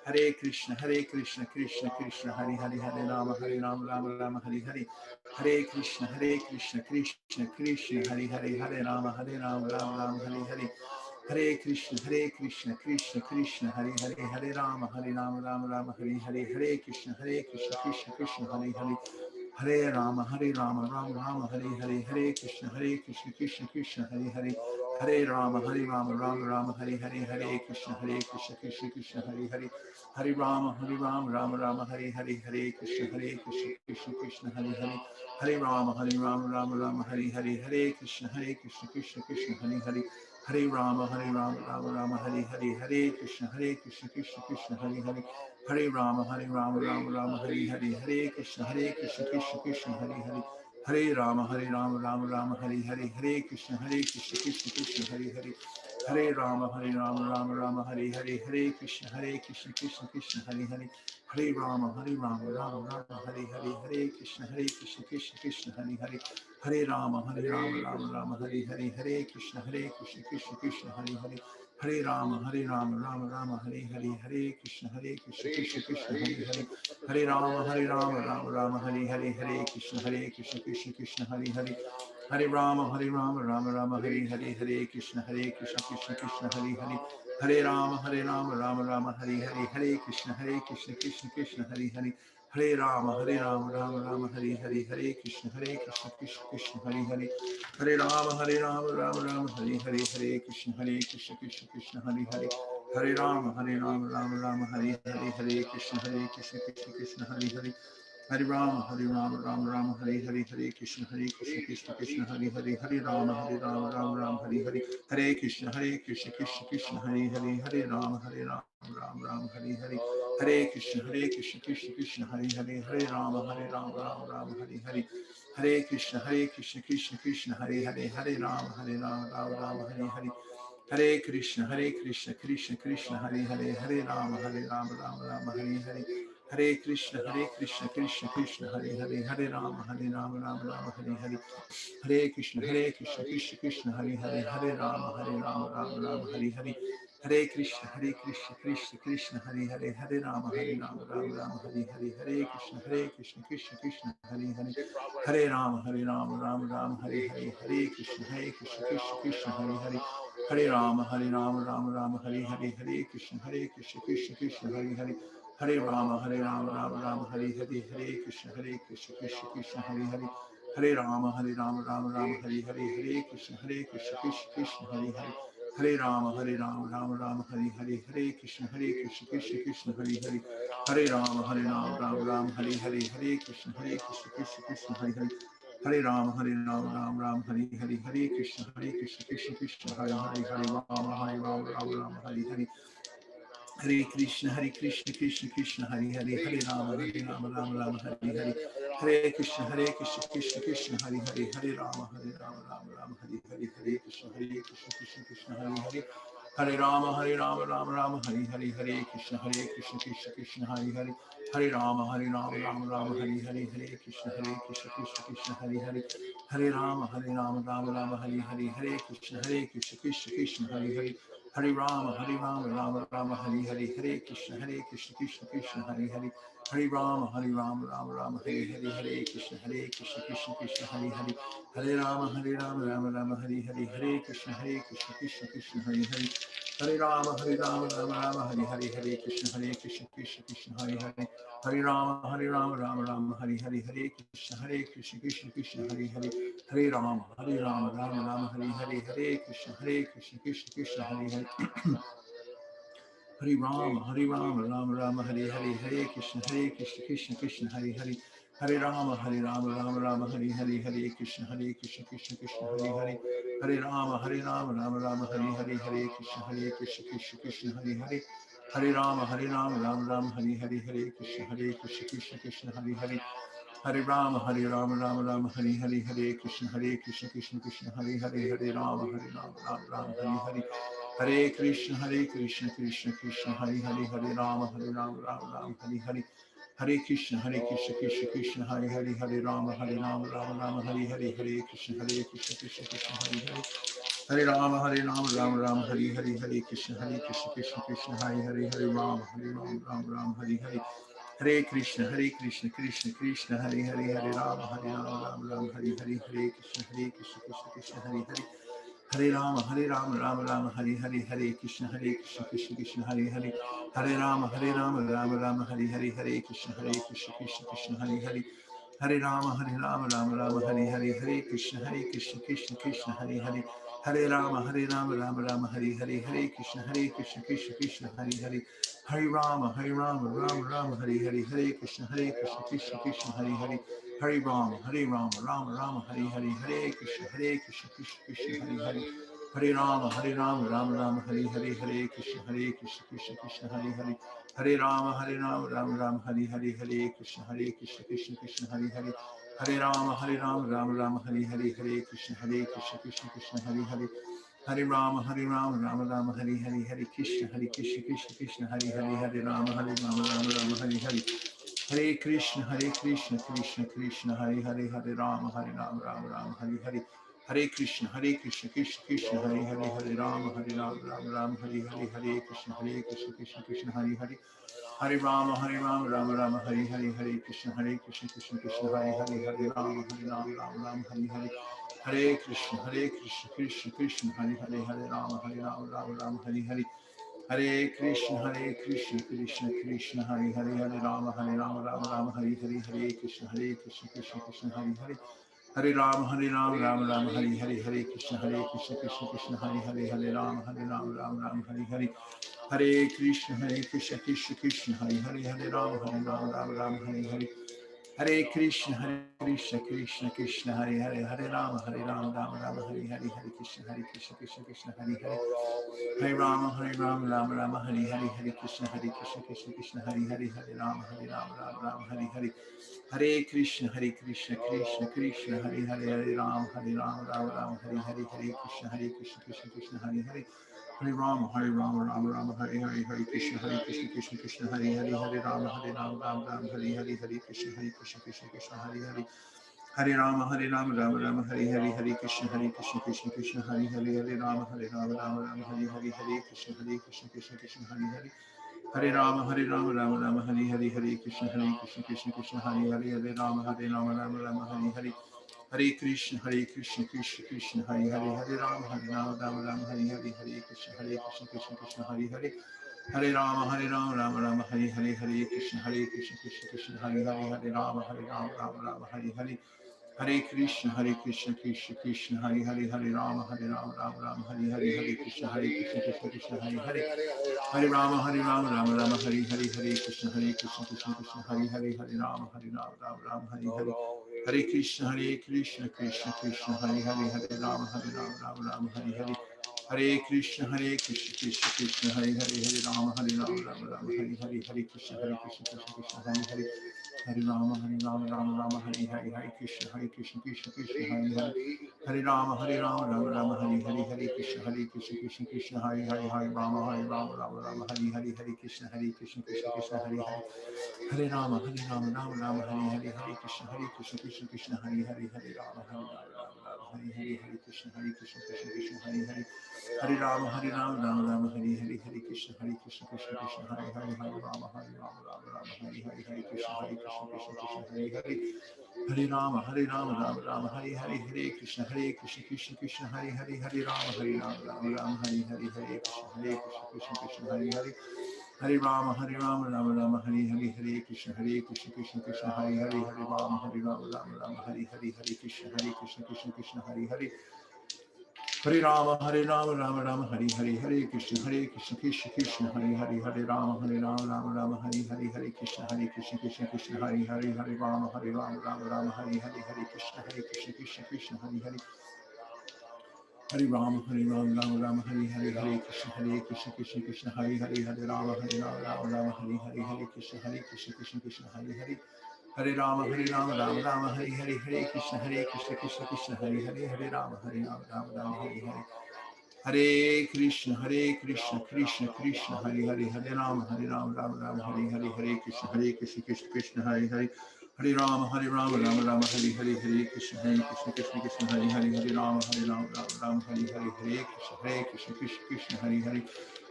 Hare Krishna, Krishna Krishna, Hare Hare, Hare Ram, Hare Hare, Hare Krishna, Krishna Krishna, Hare Hare, Hare Ram, Hare Hare, Hare Krishna, Krishna Krishna, Hare Hare, Hare Rama, Hare Hare, Hare Krishna, Krishna Hare Hare, Hare Rama, Rama, Hare Hare, Hare Krishna, Krishna Hare Hare, Hare Rama, Rama, Hare Hare, Hare Krishna, Krishna Hare Hare, Hare Rama, Rama, Hare Hare, Hare Krishna, Krishna Hare Hare, Hare Rama, Rama, Hare Hare, Hare Krishna, Krishna Hare Hare, Hare Rama, Rama, Hare Hare, Hare Krishna, Krishna Hare Hare, Hare Rama, Rama, Hare Hare, Hare Krishna, Krishna Hare Hare, Hare Rama, Rama, Hare Hare, Hare Krishna, Krishna Hare Hare, Hare Rama, Rama, Hare Hare, Hare Krishna, Krishna Hare Hare, Hare Rama, Rama, Hare Hare, Hare Krishna, Krishna Hare Hare, Hare Rama, Rama, Hare Hare, Hare Krishna, Krishna Hare Hare, Hare Rama, Rama, Hare Hare, Hare Krishna, Krishna Hare Hare, Hare Rama, Rama, Hare Hare, Hare Krishna, Krishna Hare Hare, Hare Rama, Rama, Hare Hare, Hare Krishna, Krishna Hare Hare, Hare Rama, Rama, Hare Hare, Hare Krishna, Krishna Hare Hare, Hare Rama, Rama, Hare Hare, Hare Krishna, Krishna Hare Hare, Hare Rama, Rama, Hare Hare, Hare Krishna, Krishna Hare Hare, Hare Rama, Rama, Hare Hare, Hare Krishna, Krishna Hare Hare, Hare Rama, Rama, Hare Hare, Hare Krishna, Krishna Hare Hare, Hare Rama, Rama, Hare Hare, Hare Krishna, Krishna Hare Hare, Hare Rama, Rama, Hare Hare, Hare Krishna, Krishna Hare Hare, Hare Rama, Rama, Hare Hare, Hare Krishna, Krishna Hare Hare, Hare Rama, Rama, Hare Hare, Hare Krishna, Krishna Hare Hare, Hare Rama, Rama, Hare Hare, Hare Krishna, Krishna Hare Hare, Hare Rama, Rama, Hare Hare, Hare Krishna, Krishna Hare Hare, Hare Rama, Rama, Hare Hare, Hare Krishna, Krishna Hare Hare, Hare Rama, Rama, Hare Hare, Hare Krishna, Krishna Hare Hare, Hare Rama, Rama, Hare Hare, Hare Krishna, Krishna Hare Hare, Hare Rama, Rama, Hare Hare, Hare Krishna, Krishna Hare Hare, Hare Rama, Rama, Hare Hare, Hare Krishna, Krishna Hare Hare, Hare Rama, Rama, Hare Hare, Hare Krishna, Krishna Hare Hare, Hare Rama, Rama, Hare Hare, Hare Krishna, Krishna Hare Hare, Hare Rama, Rama, Hare Hare, Hare Krishna, Krishna Hare Hare, Hare Rama, Rama, Hare Hare, Hare Krishna, Krishna Hare Hare, Hare Rama, Rama, Hare Hare, Hare Krishna, Krishna Hare Hare, Hare Rama, Rama, Hare Hare, Hare Krishna, Krishna Hare Hare, Hare Rama, Rama, Hare Hare, Hare Krishna, Krishna Hare Hare, Hare Rama, Rama, Hare Hare, Hare Krishna, Krishna Hare Hare, Hare Rama, Rama, Hare Hare, Hare Krishna, Krishna Hare Hare, Hare Rama, Rama, Hare Hare, Hare Krishna, Krishna Hare Hare, Hare Rama, Rama, Hare Hare, Hare Krishna, Krishna Hare Hare, Hare Rama, Rama, Hare Hare, Hare Krishna, Krishna Hare Hare, Hare Rama, Rama, Hare Hare, Hare Krishna, Krishna Hare Hare, Hare Rama, Rama, Hare Hare, Hare Krishna, Krishna Hare Hare, Hare Rama, Rama, Hare Hare, Hare Krishna, Krishna Hare Hare, Hare Rama, Rama, Hare Hare, Hare Krishna, Krishna Hare Hare, Hari Rama, Rama Rama, Hari Hari, Hare Krishna, Krishna Krishna, Hari Hari, Hare Rama, Rama Rama, Hari Hari, Hare Krishna, Krishna Krishna, Hari Hari, Hare Rama, Rama Rama, Hari Hari, Hare Krishna, Krishna Krishna, Hari Hari, Hare Rama, Rama Rama, Hari Hari, Hare Krishna, Krishna Krishna, Hari Hari, Hare Rama, Rama Rama, Hari Hari, Hare Krishna, Krishna Krishna, Hari Hari, Hare Rama, Rama, Hari Hari, Hare Krishna, Krishna Krishna, Hari Hari, Hare Rama, Rama, Hari Hari, Hare Krishna, Krishna Krishna, Hari Hari, Hare Rama, Rama, Hari Hari, Hare Krishna, Krishna, Hari Hari, Hare Rama, Rama, Hari Hari, Hare Krishna, Krishna, Hari Hari, Hare Rama, Rama, Hari Hari, Hare Krishna, Krishna Krishna, Hari Hari, Hare Rama, Rama, Hari Hari, Hare Krishna, Krishna, Hari Hari, Hare Rama, Rama, Hari Hari, Hare Krishna, Krishna, Hari Hari, Hare Rama, Rama, Hari Hari, Hare Krishna, Krishna, Hari Hari, Hare Rama, Rama, Hari Hari, Hare Krishna, Krishna, Hari Hari, Hare Rama, Rama, Hari Hari, Hare Krishna, Krishna, Hari Hari, Hare Rama, Rama, Hari Hari, Hare Krishna, Krishna, Hari Hari, Hare Rama, Rama, Hari Hari, Hare Krishna, Krishna, Hari Hari, Hare Rama, Rama, Hari Hari, Hare Krishna, Krishna, Hari Hari, Hare Rama, Rama, Hari Hari, Hare Krishna, Krishna, Hari Hari, Hare Rama, Rama, Hari Hari, Hare Krishna, Krishna, Hari Hari, Hare Rama, Rama, Hari Hari, Hare Krishna, Krishna, Hari Hari, Hare Rama, Rama, Hari Hari, Hare Krishna, Krishna, Hari Hari, Hare Rama, Rama, Hari Hari, Hare Krishna, Krishna, Hari Hari, Hare Rama, Rama, Hari Hari, Hare Krishna, Krishna, Hari Hari, Hare Rama, Rama, Hari Hari, Hare Krishna, Krishna, Hari Hari, Hare Rama, Rama, Hari Hari, Hare Krishna, Krishna, Hari Hari, Hare Rama, Rama, Hari Hari, Hare Krishna, Krishna, Hari Hari, Hare Rama, Rama, Hari Hari, Hare Krishna, Krishna, Hari Hari, Hare Rama, Hari Hari, Hare Krishna, Krishna, Hari Hari, Hare Rama, Rama, Hari Hari, Hare Krishna, Krishna, Hari Hari, Hare Rama, Rama, Hari Hari, Hare Krishna, Krishna, Hari Hari, Hare Rama, Rama, Hari Hari, Hare Krishna, Krishna, Hari Hari, Hare Rama, Rama, Hari Hari, Hare Krishna, Krishna, Hari Hari, Hare Rama, Rama, Hari Hari, Hare Krishna, Krishna, Hari Hari, Hare Rama, Rama, Hari Hari, Hare Krishna, Hari Hari, Hare Rama, Rama, Hari Hari, Hare Krishna, Krishna, Hari Hari, Hare Rama, Rama, Hari Hari, Hare Krishna, Krishna, Hari Hari, Hare Rama, Rama, Hari Hari, Hare Krishna, Krishna, Hari Hari, Hare Rama, Rama, Hari Hari, Hare Krishna, Krishna, Hari Hari, Hare Rama, Rama, Hari Hari, Hare Krishna, Krishna, Hari Hari, Hare Rama, Rama, Hari Hari, Hare Krishna, Krishna, Hari Hari, Hare Rama, Rama, Hari Hari, Hare Krishna, Krishna, Hari Hari, Hare Rama, Rama, Hari Hari, Hare Krishna, Krishna, Hari Hari, Hare Rama, Rama, Hari Hari, Hare Krishna, Krishna, Hari Hari, Hare Rama, Rama, Hari Hari, Hare Krishna, Krishna, Hari Hari, Hare Rama, Rama, Hari Hari, Hare Krishna, Krishna, Hari Hari, Hare Rama, Rama, Hari Hari, Hare Krishna, Krishna, Hari Hari, Hare Rama, Rama, Hari Hari, Hare Krishna, Krishna, Hari Hari, Hare Rama, Rama, Hari Hari, Hare Krishna, Krishna, Hari Hari, Hare Rama, Rama, Hari Hari, Hare Krishna, Krishna, Hari Hari, Hare Rama, Rama, Hari Hari, Hare Krishna, Krishna, Hari Hari, Hare Rama, Rama, Hari Hari, Hare Krishna, Krishna, Hari Hari, Hare Rama, Rama, Hari Hari, Hare Krishna, Krishna, Hari Hari, Hare Rama, Rama, Hari Hari, Hare Krishna, Krishna, Hari Hari, Hare Rama, Rama, Hari Hari, Hare Krishna, Krishna, Hari Hari, Hare Rama, Rama, Hari Hari, Hare Krishna, Krishna, Hari Hari, Hare Rama, Rama, Hari Hari, Hare Krishna, Krishna, Hari Hari, Hare Rama, Rama, Hari Hari, Hare Krishna, Hari Hari, Hare Rama, Rama, Hari Hari, Hare Krishna, Krishna, Hari Hari, Hare Rama, Rama, Hari Hari, Hare Krishna, Krishna, Hari Hari, Hare Rama, Rama Rama, Hare Krishna, Krishna Krishna, Hare Rama, Rama Rama, Hare Krishna, Krishna Krishna, Hare Rama, Rama Rama, Hare Krishna, Krishna Krishna, Hare Rama, Rama Rama, Hare Krishna, Krishna Krishna, Hare Rama, Rama Rama, Hare Krishna, Krishna Krishna, Hare Rama, Rama Rama, Hare Krishna, Krishna Krishna, Hare Rama, Rama Rama, Hare Krishna, Krishna Krishna, Hare Rama, Rama Rama, Hare Krishna, Krishna Krishna, Hare Rama, Rama Rama, Hare Krishna, Krishna Krishna, Hare Rama, Rama Hare Krishna, Krishna, Hare Rama, Rama Rama, Hare Krishna, Krishna,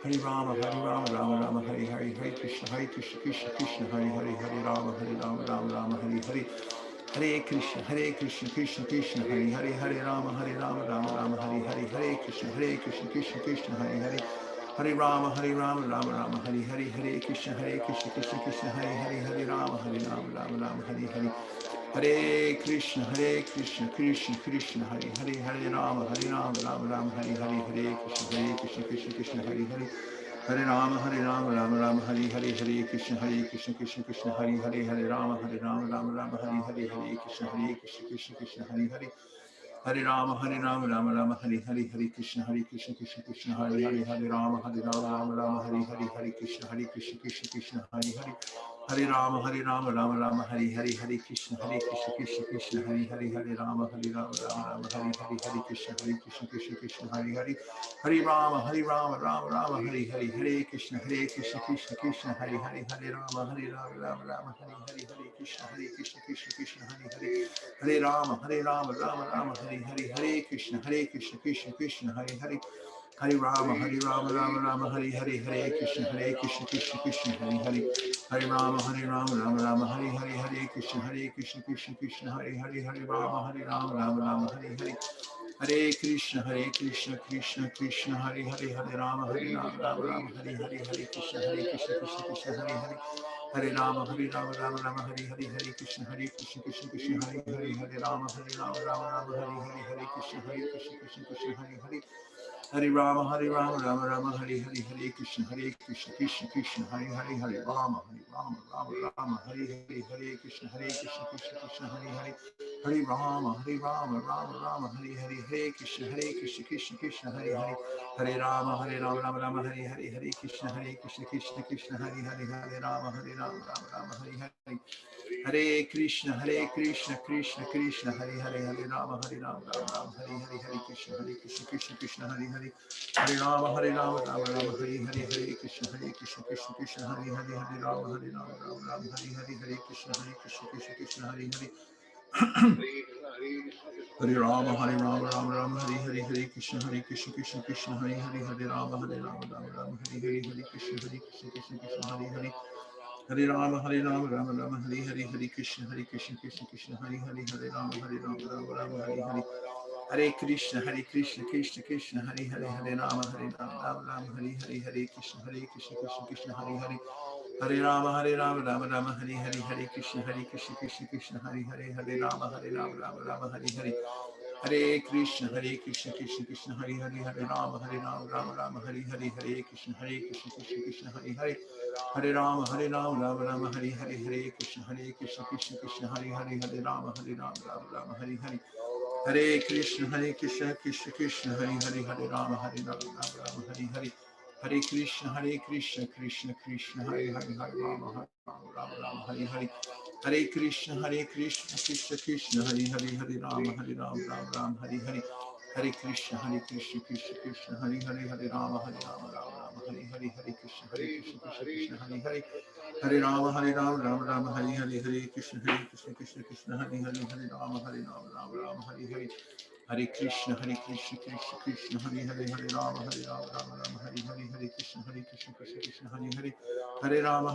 Hare Rama, Rama, Hare Krishna, Krishna Krishna, Hare Rama, Rama Rama, Hare Krishna, Krishna Krishna, Hare Rama, Rama Rama, Hare Krishna, Krishna, Hare Rama, Rama, Hare Krishna, Krishna Krishna, Hare Rama, Rama Rama, Hare Krishna, Krishna, Hare Rama, Rama Rama, Hare Krishna, Krishna, Hare Rama, Rama Rama, Hare Krishna, Hare Rama, Rama Rama, Hare Krishna, Krishna, Hare Rama, Rama Rama, Hare Krishna, Krishna, Hare Rama, Rama Rama, Hare Krishna, Krishna, Hare Rama, Rama Rama, Hare Krishna, Krishna, Hare Rama, Rama Rama, Hare Krishna, Krishna, Hare Rama, Rama, Hare Krishna, Krishna, Hare Rama, Rama Rama, Hare Krishna, Krishna, Hare Rama, Rama Rama, Hare Krishna, Krishna, Hare Rama, Rama Rama, Hare Krishna, Krishna, Hare Rama, Rama, Hare Krishna, Krishna, Hare Rama, Rama, Hare Krishna, Hare Rama, Rama, Hare Krishna, Krishna, Hare Rama, Rama, Hare Krishna, Krishna, Hare Rama, Rama Rama, Hare Krishna, Krishna, Hare Rama, Rama, Hare Krishna, Krishna, Hare Rama, Rama, Hare Krishna, Krishna, Hare Rama, Rama, Hare Krishna, Krishna, Hare Rama, Rama, Hare Krishna, Krishna, Hare Rama, Rama, Hare Krishna, Krishna, Hare Rama, Rama, Hare Krishna, Krishna, Hare Rama, Rama, Hare Krishna, Krishna, Hare Rama, Rama Rama, Hare Krishna, Krishna, Hare Rama, Rama, Hare Krishna, Hare Rama, Rama Rama, Hare Krishna, Krishna, Hare Rama, Rama, Hare Krishna, Krishna, Hare Rama, Rama, Hare Krishna, Krishna, Hare Rama, Rama, Hare Krishna, Krishna, Hare Rama, Rama, Hare Krishna, Krishna, Hare Rama, Rama, Hare Krishna, Krishna, Hare Rama, Rama, Hare Krishna, Krishna, Hare Rama, Rama, Hare Krishna, Krishna, Hare Rama, Rama, Hare Krishna, Krishna, Hare Rama, Rama, Hare Krishna, Krishna, Hare Rama, Rama, Hare Krishna, Krishna, Hare Rama, Rama, Hare Krishna, Krishna, Hare Rama, Rama, Hare Krishna, Krishna, Hare Rama, Rama, Hare Krishna, Krishna, Hare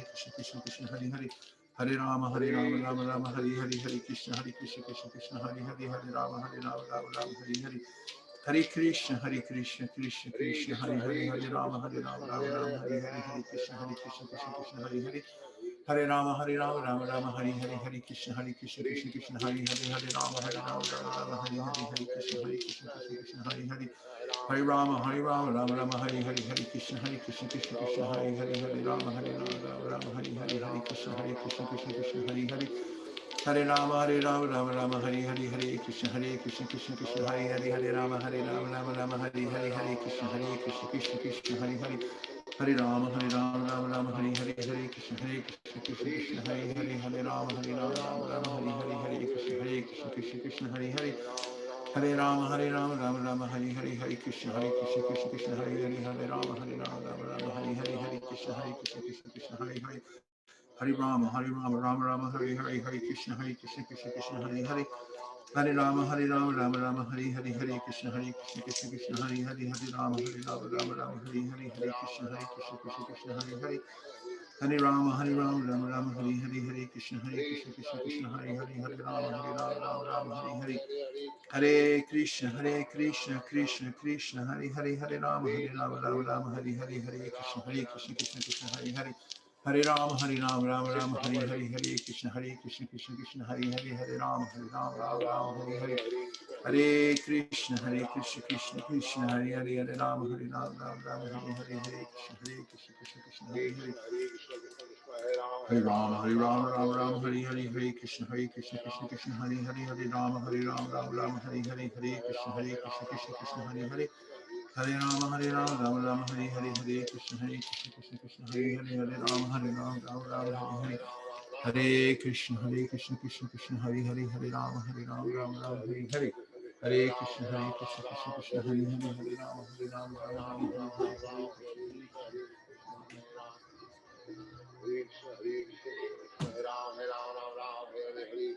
Rama, Rama, Hare Krishna, Krishna, Hare Rama, Rama, Hare Krishna, Hare Rama, Rama, Hare Krishna, Krishna, Hare Rama, Rama, Hare Krishna, Krishna, Hare Rama, Rama, Hare Krishna, Krishna, Hare Hare Rama, Rama Rama, Hare Hare, Hare Krishna, Krishna Krishna, Hare Hare, Hare Rama, Rama Rama, Hare Hare, Hare Krishna, Krishna, Hare Hare. Hare Rama, Rama Rama, Hare Hare, Hare Krishna, Krishna Krishna, Hare Hare, Hare Rama, Rama, Hare Hare, Hare Krishna, Krishna, Hare Hare. Hare Rama, Rama Rama, Hare Hare, Hare Krishna, Krishna Krishna, Hare Hare, Hare Rama, Rama Rama, Hare Hare, Hare Krishna, Krishna, Hare Hare. Hare Rama, Rama Rama, Hare Hare, Hare Krishna, Krishna, Hare Hare, Hare Rama, Rama, Hare Hare, Krishna, Krishna, Hare Hare. Hare Rama, Rama Rama, Hare Hare, Hare Krishna, Krishna, Hare Hare, Hare Rama, Rama, Hare Hare, Hare Krishna, Krishna, Hare Hare. Hare Rama, Rama Rama, Hare Hare, Hare Krishna, Krishna, Hare Hare. Hare Rama, Rama Rama, Hare Hare, Hare Krishna, Krishna, Hare Hare, Hare Rama, Rama Rama, Hare Hare, Hare Krishna, Hare Hare. Hare Rama, Rama Rama, Hare Hare, Hare Krishna, Krishna, Hare Hare, Hare Rama, Rama, Hare Hare. Hare Krishna, Krishna Krishna, Hare Hare, Hare Rama, Rama, Hare Hare, Hare Krishna, Krishna, Hare Hare. Hare Rama, Rama Rama, Hare Hare, Hare Krishna, Krishna, Hare Hare, Hare Rama, Rama, Hare Hare. Hare Krishna, Krishna Krishna, Hare Hare, Hare Rama, Rama, Hare Hare, Hare Krishna, Hare Hare. Hare Rama, Rama Rama, Hare Hare, Hare Krishna, Krishna, Hare Hare, Hare Rama, Rama, Hare Hare, Hare Krishna, Hare Hare. Hare Rama, Rama, Hare Hare, Hare Krishna, Krishna, Hare Hare, Hare Rama, Rama, Hare Hare. Hare Krishna, Krishna, Hare Hare, Hare Rama, Rama, Hare Hare. Hare Krishna, Krishna, Hare Hare, Hare Rama, Rama, Hare Hare. Krishna, Hare Hare, Hare Ram, Ram, Hare Hare,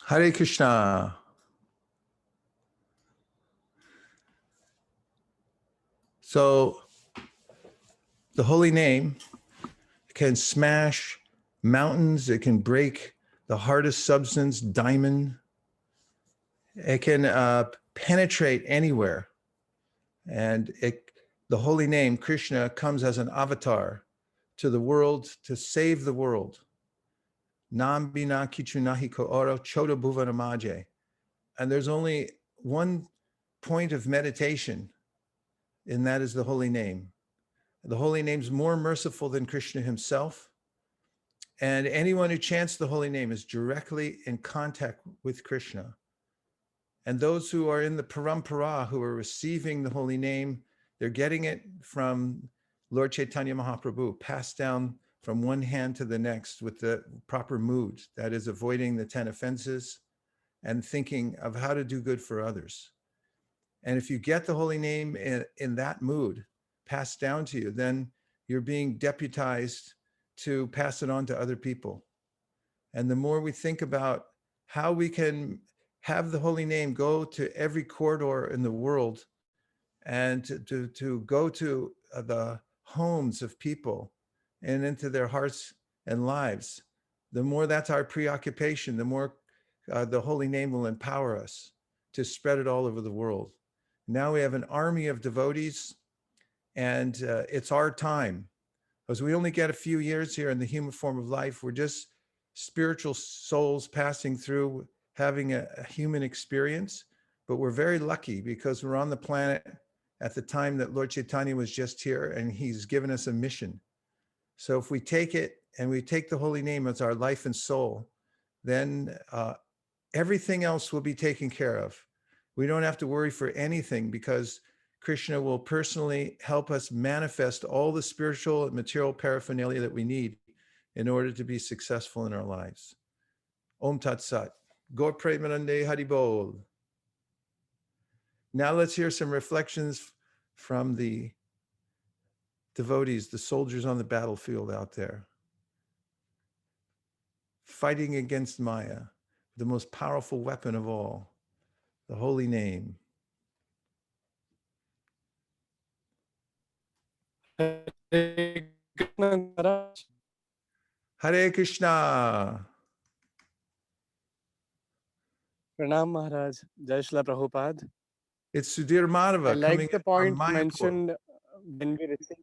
Hare Krishna. So the holy name can smash mountains. It can break the hardest substance, diamond. It can penetrate anywhere. And the holy name, Krishna, comes as an avatar to the world to save the world. Nam bina kichu nahi ko oro choda bhuvanamaje. And there's only one point of meditation, and that is the holy name. The holy name is more merciful than Krishna himself. And anyone who chants the holy name is directly in contact with Krishna. And those who are in the parampara, who are receiving the holy name, they're getting it from Lord Chaitanya Mahaprabhu, passed down from one hand to the next with the proper mood. That is avoiding the 10 offenses and thinking of how to do good for others. And if you get the holy name in that mood passed down to you, then you're being deputized to pass it on to other people. And the more we think about how we can have the holy name go to every corridor in the world and to go to the homes of people and into their hearts and lives. The more that's our preoccupation, the more the holy name will empower us to spread it all over the world. Now we have an army of devotees, and it's our time, because we only get a few years here in the human form of life. We're just spiritual souls passing through, having a human experience. But we're very lucky because we're on the planet at the time that Lord Chaitanya was just here, and he's given us a mission. So if we take it and we take the holy name as our life and soul, then everything else will be taken care of. We don't have to worry for anything, because Krishna will personally help us manifest all the spiritual and material paraphernalia that we need in order to be successful in our lives. Om Tat Sat. Gaur Premanande Haribol. Now let's hear some reflections from the devotees, the soldiers on the battlefield out there, fighting against Maya, the most powerful weapon of all, the holy name. Hare Krishna. Pranam Maharaj, Jai Shila Prabhupada. It's Sudhir I Madhava coming like the in from point Mayapur. mentioned when we receive.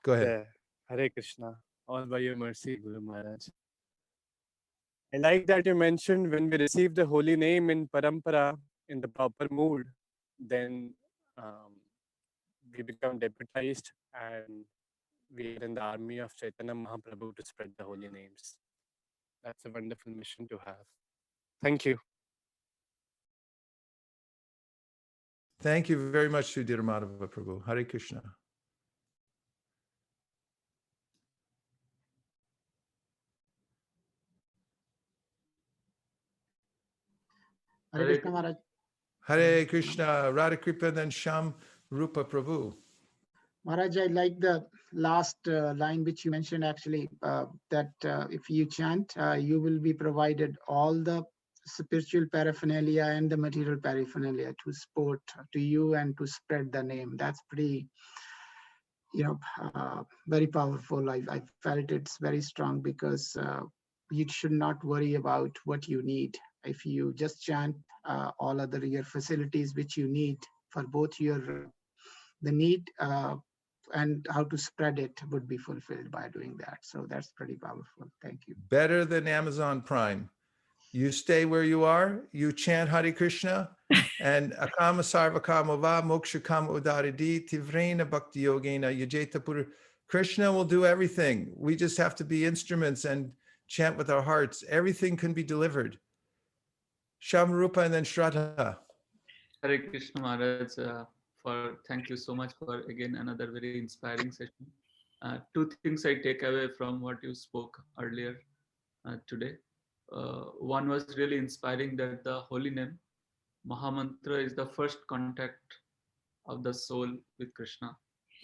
Go ahead. There, Hare Krishna, all by your mercy, Guru Maharaj. I like that you mentioned when we receive the holy name in parampara in the proper mood, then we become deputized and we are in the army of Chaitanya Mahaprabhu to spread the holy names. That's a wonderful mission to have. Thank you. Thank you very much, Sudhir Madhava Prabhu. Hare Krishna. Hare Krishna Maharaj. Hare Krishna, Radha Kripa, then Sham Rupa Prabhu. Maharaj, I like the last line which you mentioned actually, that if you chant, you will be provided all the spiritual paraphernalia and the material paraphernalia to support to you and to spread the name. That's pretty, very powerful. I felt it's very strong because you should not worry about what you need. If you just chant, all other your facilities which you need for both your the need and how to spread it would be fulfilled by doing that. So that's pretty powerful. Thank you. Better than Amazon Prime. You stay where you are, you chant Hare Krishna, and Akama Sarvakama Va Moksha Kama Udaridi Tivrena Bhakti Yogena Yajeta Pura. Krishna will do everything. We just have to be instruments and chant with our hearts. Everything can be delivered. Shamarupa and then Shraddha. Hare Krishna Maharaj, thank you so much for again another very inspiring session. Two things I take away from what you spoke earlier today. One was really inspiring that the holy name Mahamantra is the first contact of the soul with Krishna,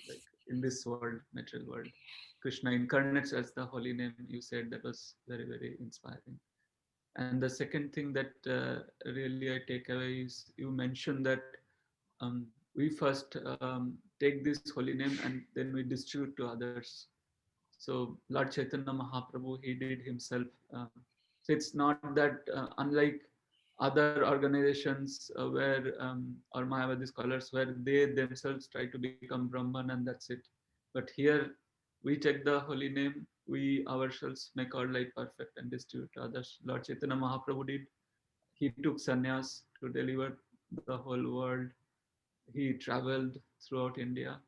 like in this world, material world. Krishna incarnates as the holy name. You said that was very, very inspiring. And the second thing that really I take away is you mentioned that we first take this holy name and then we distribute to others. So Lord Chaitanya Mahaprabhu, he did himself. So it's not that unlike other organizations where or Mayavadi scholars where they themselves try to become Brahman and that's it. But here we take the holy name, we ourselves make our life perfect and distribute to others. Lord Chaitanya Mahaprabhu did. He took sannyas to deliver the whole world. He traveled throughout India.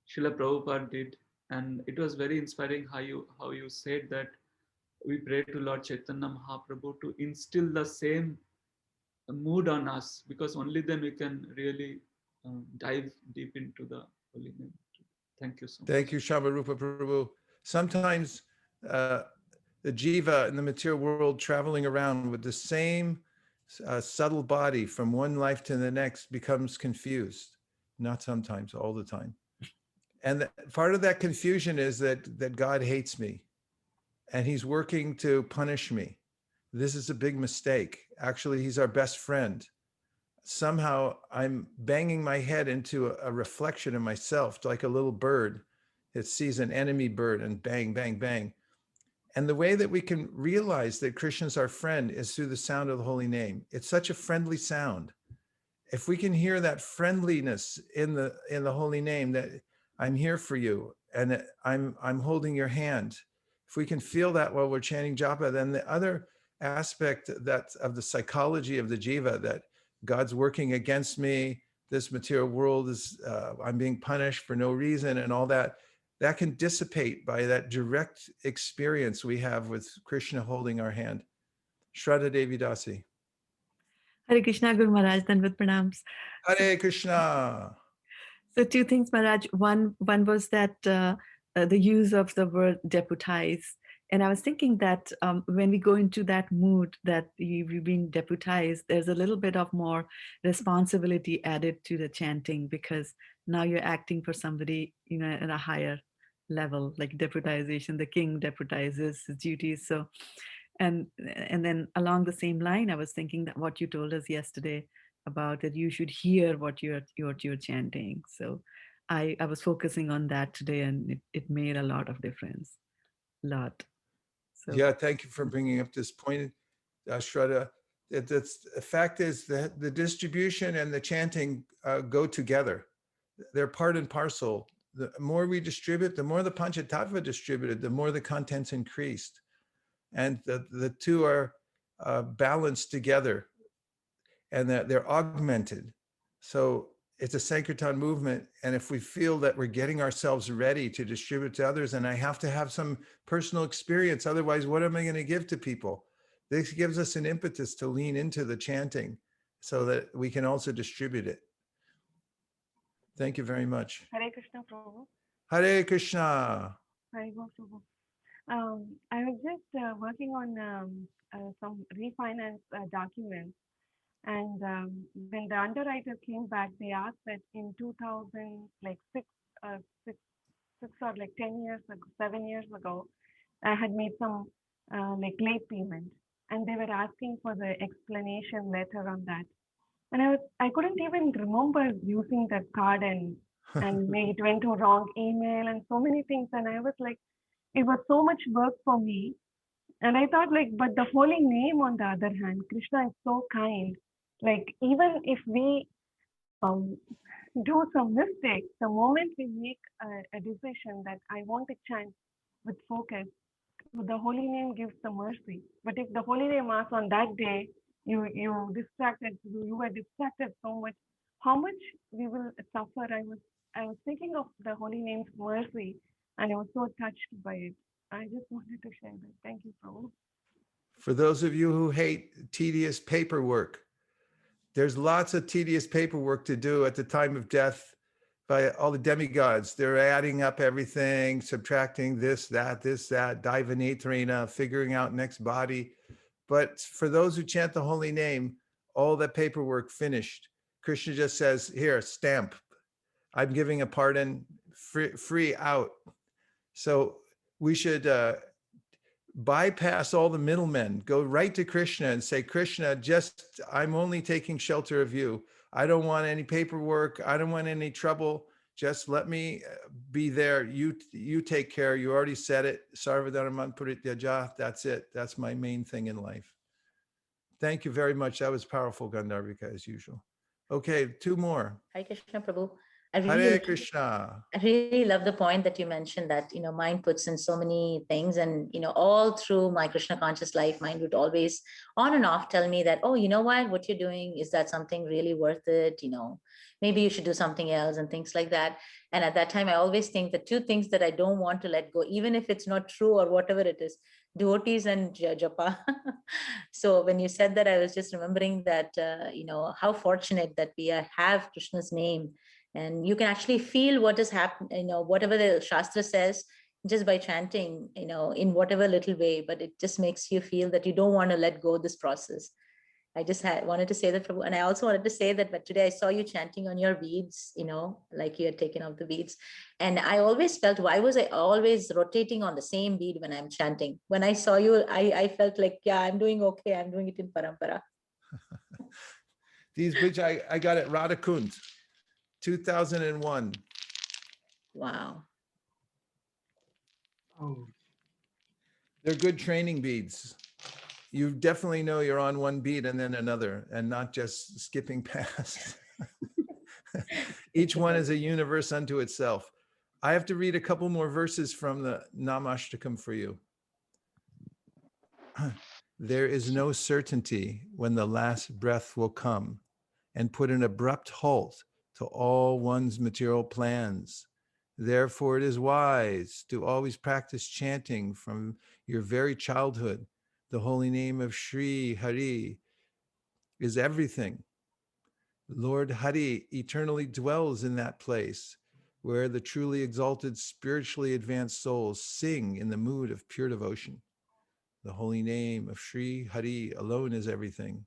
Srila Prabhupada did. And it was very inspiring how you said that we pray to Lord Chaitanya Mahaprabhu to instill the same mood on us, because only then we can really dive deep into the holy name. Thank you so much. Thank you, Shamarupa Prabhu. Sometimes the jiva in the material world traveling around with the same subtle body from one life to the next becomes confused. Not sometimes, all the time. And part of that confusion is that God hates me and he's working to punish me. This is a big mistake. Actually, he's our best friend. Somehow I'm banging my head into a reflection of myself, like a little bird that sees an enemy bird and bang, bang, bang. And the way that we can realize that Krishna's our friend is through the sound of the holy name. It's such a friendly sound. If we can hear that friendliness in the holy name, that I'm here for you and I'm holding your hand. If we can feel that while we're chanting japa, then the other aspect that of the psychology of the jiva, that God's working against me, this material world is I'm being punished for no reason, and all that, that can dissipate by that direct experience we have with Krishna holding our hand. Shraddha Devi Dasi. Hare Krishna, Guru Maharaj, Dandavat Pranams. Hare Krishna. So two things, Maharaj. One was that the use of the word deputize. And I was thinking that when we go into that mood that you've been deputized, there's a little bit of more responsibility added to the chanting, because now you're acting for somebody, at a higher level, like deputization. The king deputizes his duties. So, and then along the same line, I was thinking that what you told us yesterday about that you should hear what you're chanting. So I was focusing on that today, and it made a lot of difference. Lot. So Yeah, thank you for bringing up this point, Shraddha. The fact is that the distribution and the chanting go together. They're part and parcel. The more we distribute, the more the Panchatattva distributed, the more the content's increased. And the two are balanced together, and that they're augmented. So it's a Sankirtan movement. And if we feel that we're getting ourselves ready to distribute to others, and I have to have some personal experience, otherwise, what am I going to give to people? This gives us an impetus to lean into the chanting so that we can also distribute it. Thank you very much. Hare Krishna, Prabhu. Hare Krishna. Hare Go, Prabhu. I was just working on some refinance documents, and when the underwriter came back, they asked that in 2006, or like 10 years ago, 7 years ago, I had made some like late payment, and they were asking for the explanation letter on that. And I couldn't even remember using that card, and it went to wrong email and so many things. And I was like, it was so much work for me. And I thought, like, but the holy name, on the other hand, Krishna is so kind. Like, even if we do some mistakes, the moment we make a decision that I want to chant with focus, the holy name gives the mercy. But if the holy name asks on that day, you were distracted so much, how much we will suffer. I was thinking of the holy name's mercy, and I was so touched by it. I just wanted to share that. Thank you, Prabhu. For those of you who hate tedious paperwork, there's lots of tedious paperwork to do at the time of death by all the demigods. They're adding up everything, subtracting this, that, Daivanetrina, figuring out next body. But for those who chant the holy name, all that paperwork finished. Krishna just says, here, stamp. I'm giving a pardon, free out. So we should bypass all the middlemen, go right to Krishna and say, Krishna, I'm only taking shelter of you. I don't want any paperwork. I don't want any trouble. Just let me be there. You take care. You already said it. Sarvadhanaman Purityaja. That's it. That's my main thing in life. Thank you very much. That was powerful, Gandharvika, as usual. Okay, two more. Hare Krishna, Prabhu. Hare Krishna. I really love the point that you mentioned that, mind puts in so many things, and, all through my Krishna conscious life, mind would always on and off tell me that, oh, you know what you're doing, is that something really worth it? Maybe you should do something else and things like that. And at that time, I always think the two things that I don't want to let go, even if it's not true or whatever it is, devotees and Japa. So when you said that, I was just remembering that, how fortunate that we have Krishna's name. And you can actually feel what is happening, whatever the Shastra says, just by chanting, in whatever little way, but it just makes you feel that you don't want to let go this process. I just wanted to say that, Prabhu. And I also wanted to say that, but today I saw you chanting on your beads, like you had taken off the beads. And I always felt, why was I always rotating on the same bead when I'm chanting? When I saw you, I felt like, yeah, I'm doing okay. I'm doing it in parampara. These which I got at Radhakund, 2001. Wow. Oh, They're good training beads. You definitely know you're on one beat and then another, and not just skipping past. Each one is a universe unto itself. I have to read a couple more verses from the Namashtakam for you. There is no certainty when the last breath will come and put an abrupt halt to all one's material plans. Therefore, it is wise to always practice chanting from your very childhood. The holy name of Sri Hari is everything. Lord Hari eternally dwells in that place where the truly exalted, spiritually advanced souls sing in the mood of pure devotion. The holy name of Sri Hari alone is everything.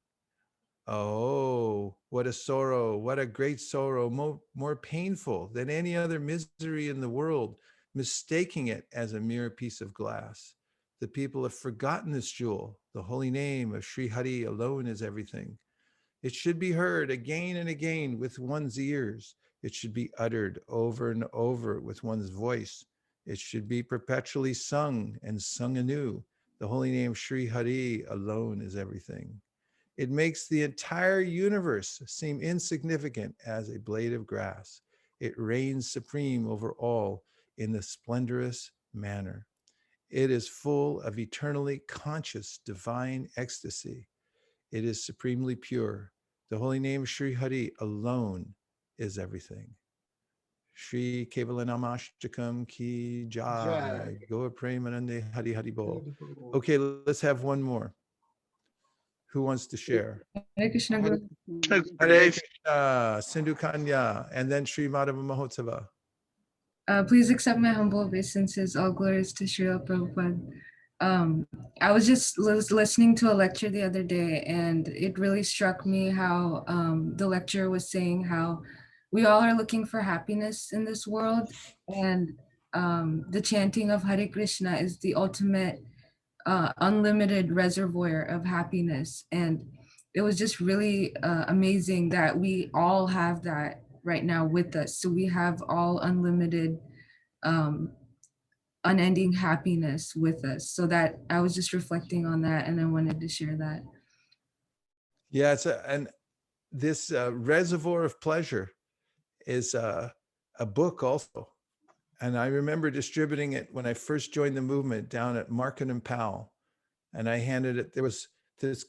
Oh, what a sorrow, what a great sorrow, more painful than any other misery in the world, mistaking it as a mere piece of glass. The people have forgotten this jewel. The holy name of Sri Hari alone is everything. It should be heard again and again with one's ears. It should be uttered over and over with one's voice. It should be perpetually sung and sung anew. The holy name Sri Hari alone is everything. It makes the entire universe seem insignificant as a blade of grass. It reigns supreme over all in the splendorous manner. It is full of eternally conscious divine ecstasy. It is supremely pure. The holy name Sri Hari alone is everything. Shri Kevalanamashtakam ki jai. Jai. Gaur Premanande Hari Hari Bol. Beautiful. Okay, let's have one more. Who wants to share? Hare Krishna Guru. Hare Krishna, Sindhu Kanya, and then Sri Madhava Mahotsava. Please accept my humble obeisances. All glories to Srila Prabhupada. I was just listening to a lecture the other day, and it really struck me how the lecturer was saying how we all are looking for happiness in this world, and the chanting of Hare Krishna is the ultimate unlimited reservoir of happiness. And it was just really amazing that we all have that right now with us. So we have all unlimited unending happiness with us. So that I was just reflecting on that, and I wanted to share that. Yeah, and this Reservoir of Pleasure is a book also. And I remember distributing it when I first joined the movement down at Market and Powell. And I handed it, there was this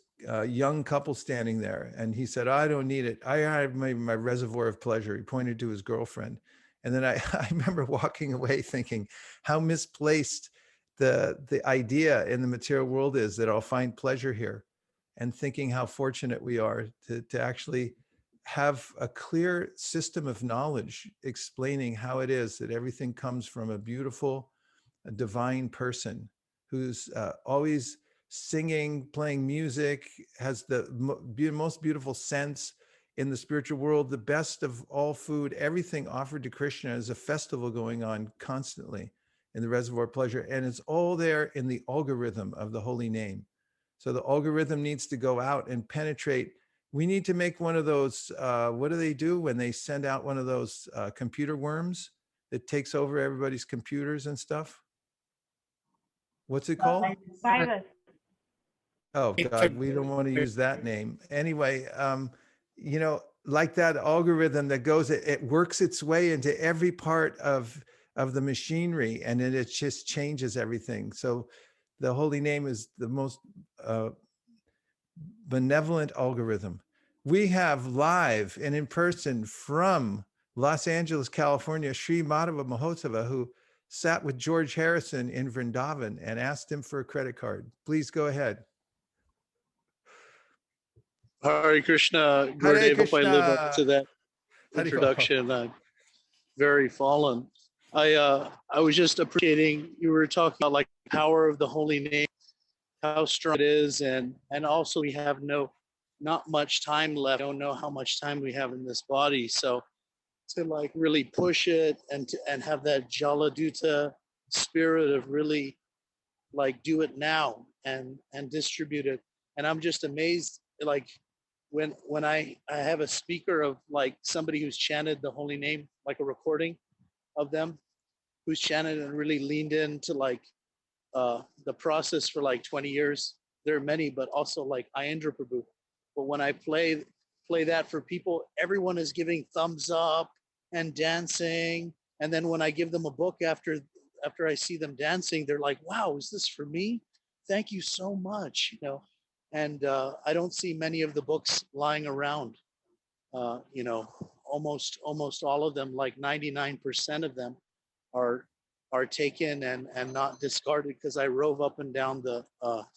young couple standing there, and he said, I don't need it. I have my Reservoir of Pleasure. He pointed to his girlfriend. And then I remember walking away thinking how misplaced the idea in the material world is that I'll find pleasure here, and thinking how fortunate we are to actually have a clear system of knowledge explaining how it is that everything comes from a beautiful, a divine person who's always singing, playing music, has the most beautiful sense in the spiritual world, the best of all food, everything offered to Krishna is a festival going on constantly in the Reservoir of Pleasure. And it's all there in the algorithm of the holy name. So the algorithm needs to go out and penetrate. We need to make one of those, what do they do when they send out one of those computer worms that takes over everybody's computers and stuff? What's it called? Virus. Oh God, we don't want to use that name. Anyway, like that algorithm that goes, it works its way into every part of the machinery, and then it just changes everything. So the holy name is the most benevolent algorithm. We have live and in person from Los Angeles, California, Sri Madhava Mahotsava, who sat with George Harrison in Vrindavan and asked him for a credit card. Please go ahead. Hare Krishna, Hare Gurudev, hope I live up Krishna. to that Hari introduction. Very fallen. I was just appreciating, you were talking about like power of the holy name, how strong it is, and also we have no not much time left. I don't know how much time we have in this body. So to like really push it and have that Jaladuta spirit of really like do it now and distribute it. And I'm just amazed, like when I have a speaker of like somebody who's chanted the holy name, like a recording of them, who's chanted and really leaned into like the process for like 20 years. There are many, but also like Ayendra Prabhu. But when I play that for people, everyone is giving thumbs up and dancing. And then when I give them a book after I see them dancing, they're like, wow, is this for me? Thank you so much. You know, and I don't see many of the books lying around. You know, almost all of them, like 99% of them are taken and not discarded because I rove up and down the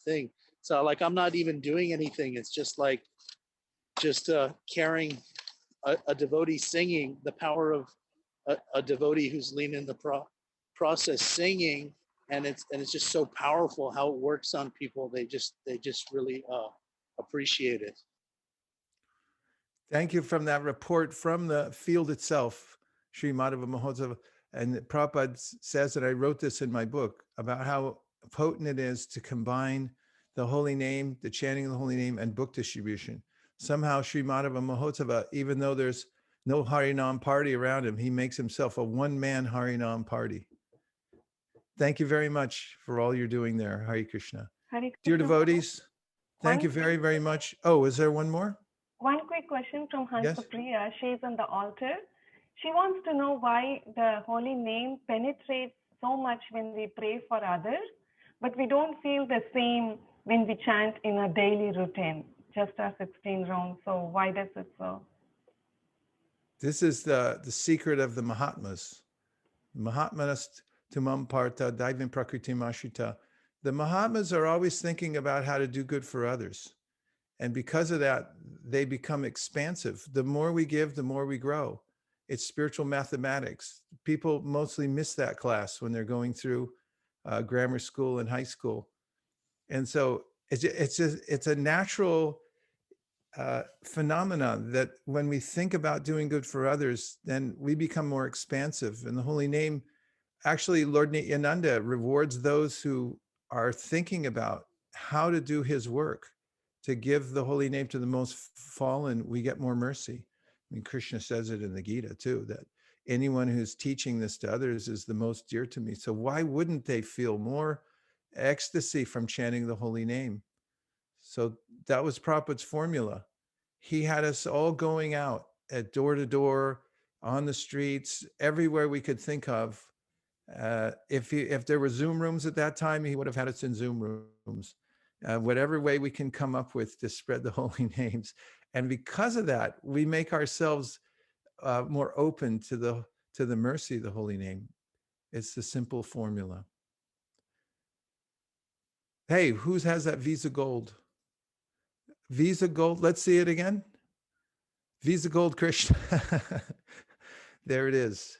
thing. So like I'm not even doing anything. It's just like carrying a devotee singing, the power of a devotee who's leaned in the process singing, and it's just so powerful how it works on people. They just really appreciate it. Thank you from that report from the field itself, Sri Madhava Mahotsav. And Prabhupada says that I wrote this in my book about how potent it is to combine the holy name, the chanting of the holy name, and book distribution. Somehow Sri Madhava Mahotsav, even though there's no Harinam party around him, he makes himself a one-man Harinam party. Thank you very much for all you're doing there, Hare Krishna. Hare Krishna. Dear devotees, thank you very, very much. Oh, is there one more? One quick question from Yes. Hansapriya. She's on the altar. She wants to know why the holy name penetrates so much when we pray for others, but we don't feel the same when we chant in a daily routine, just our 16 rounds. So why does it so? This is the secret of the Mahatmas. Mahatmanas tumam parta daivim prakritim ashrita. The Mahatmas are always thinking about how to do good for others. And because of that, they become expansive. The more we give, the more we grow. It's spiritual mathematics. People mostly miss that class when they're going through grammar school and high school. And so it's a natural phenomenon that when we think about doing good for others, then we become more expansive. And the holy name, actually, Lord Nityananda rewards those who are thinking about how to do his work. To give the holy name to the most fallen, we get more mercy. I mean, Krishna says it in the Gita too, that anyone who's teaching this to others is the most dear to me. So why wouldn't they feel more ecstasy from chanting the holy name? So that was Prabhupada's formula. He had us all going out at door to door, on the streets, everywhere we could think of. If there were Zoom rooms at that time, he would have had us in Zoom rooms. Whatever way we can come up with to spread the holy names. And because of that, we make ourselves more open to the mercy of the holy name. It's the simple formula. Hey, who has that Visa Gold? Visa Gold, let's see it again. Visa Gold Krishna. There it is.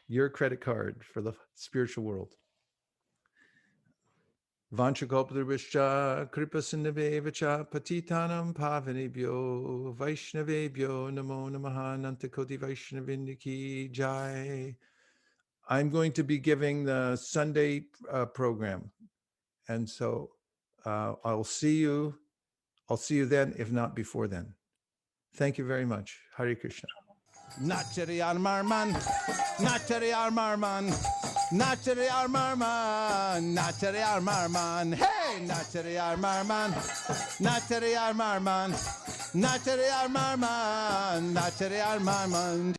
Your credit card for the spiritual world. Vanchakalpadribhascha kripasindhavevacha patitanam pavanebhyo vaishnavebhyo namo namaha nantakoti vaishnavindiki jai. I'm going to be giving the Sunday program. And so I'll see you then, if not before then. Thank you very much. Hare Krishna. Nachari Armarman, Nachari Armarman, Nachari Armarman, Nachari Armarman, hey, Nachari Armarman, Nachari Armarman, Nachari Armarman, Nachari Armarman.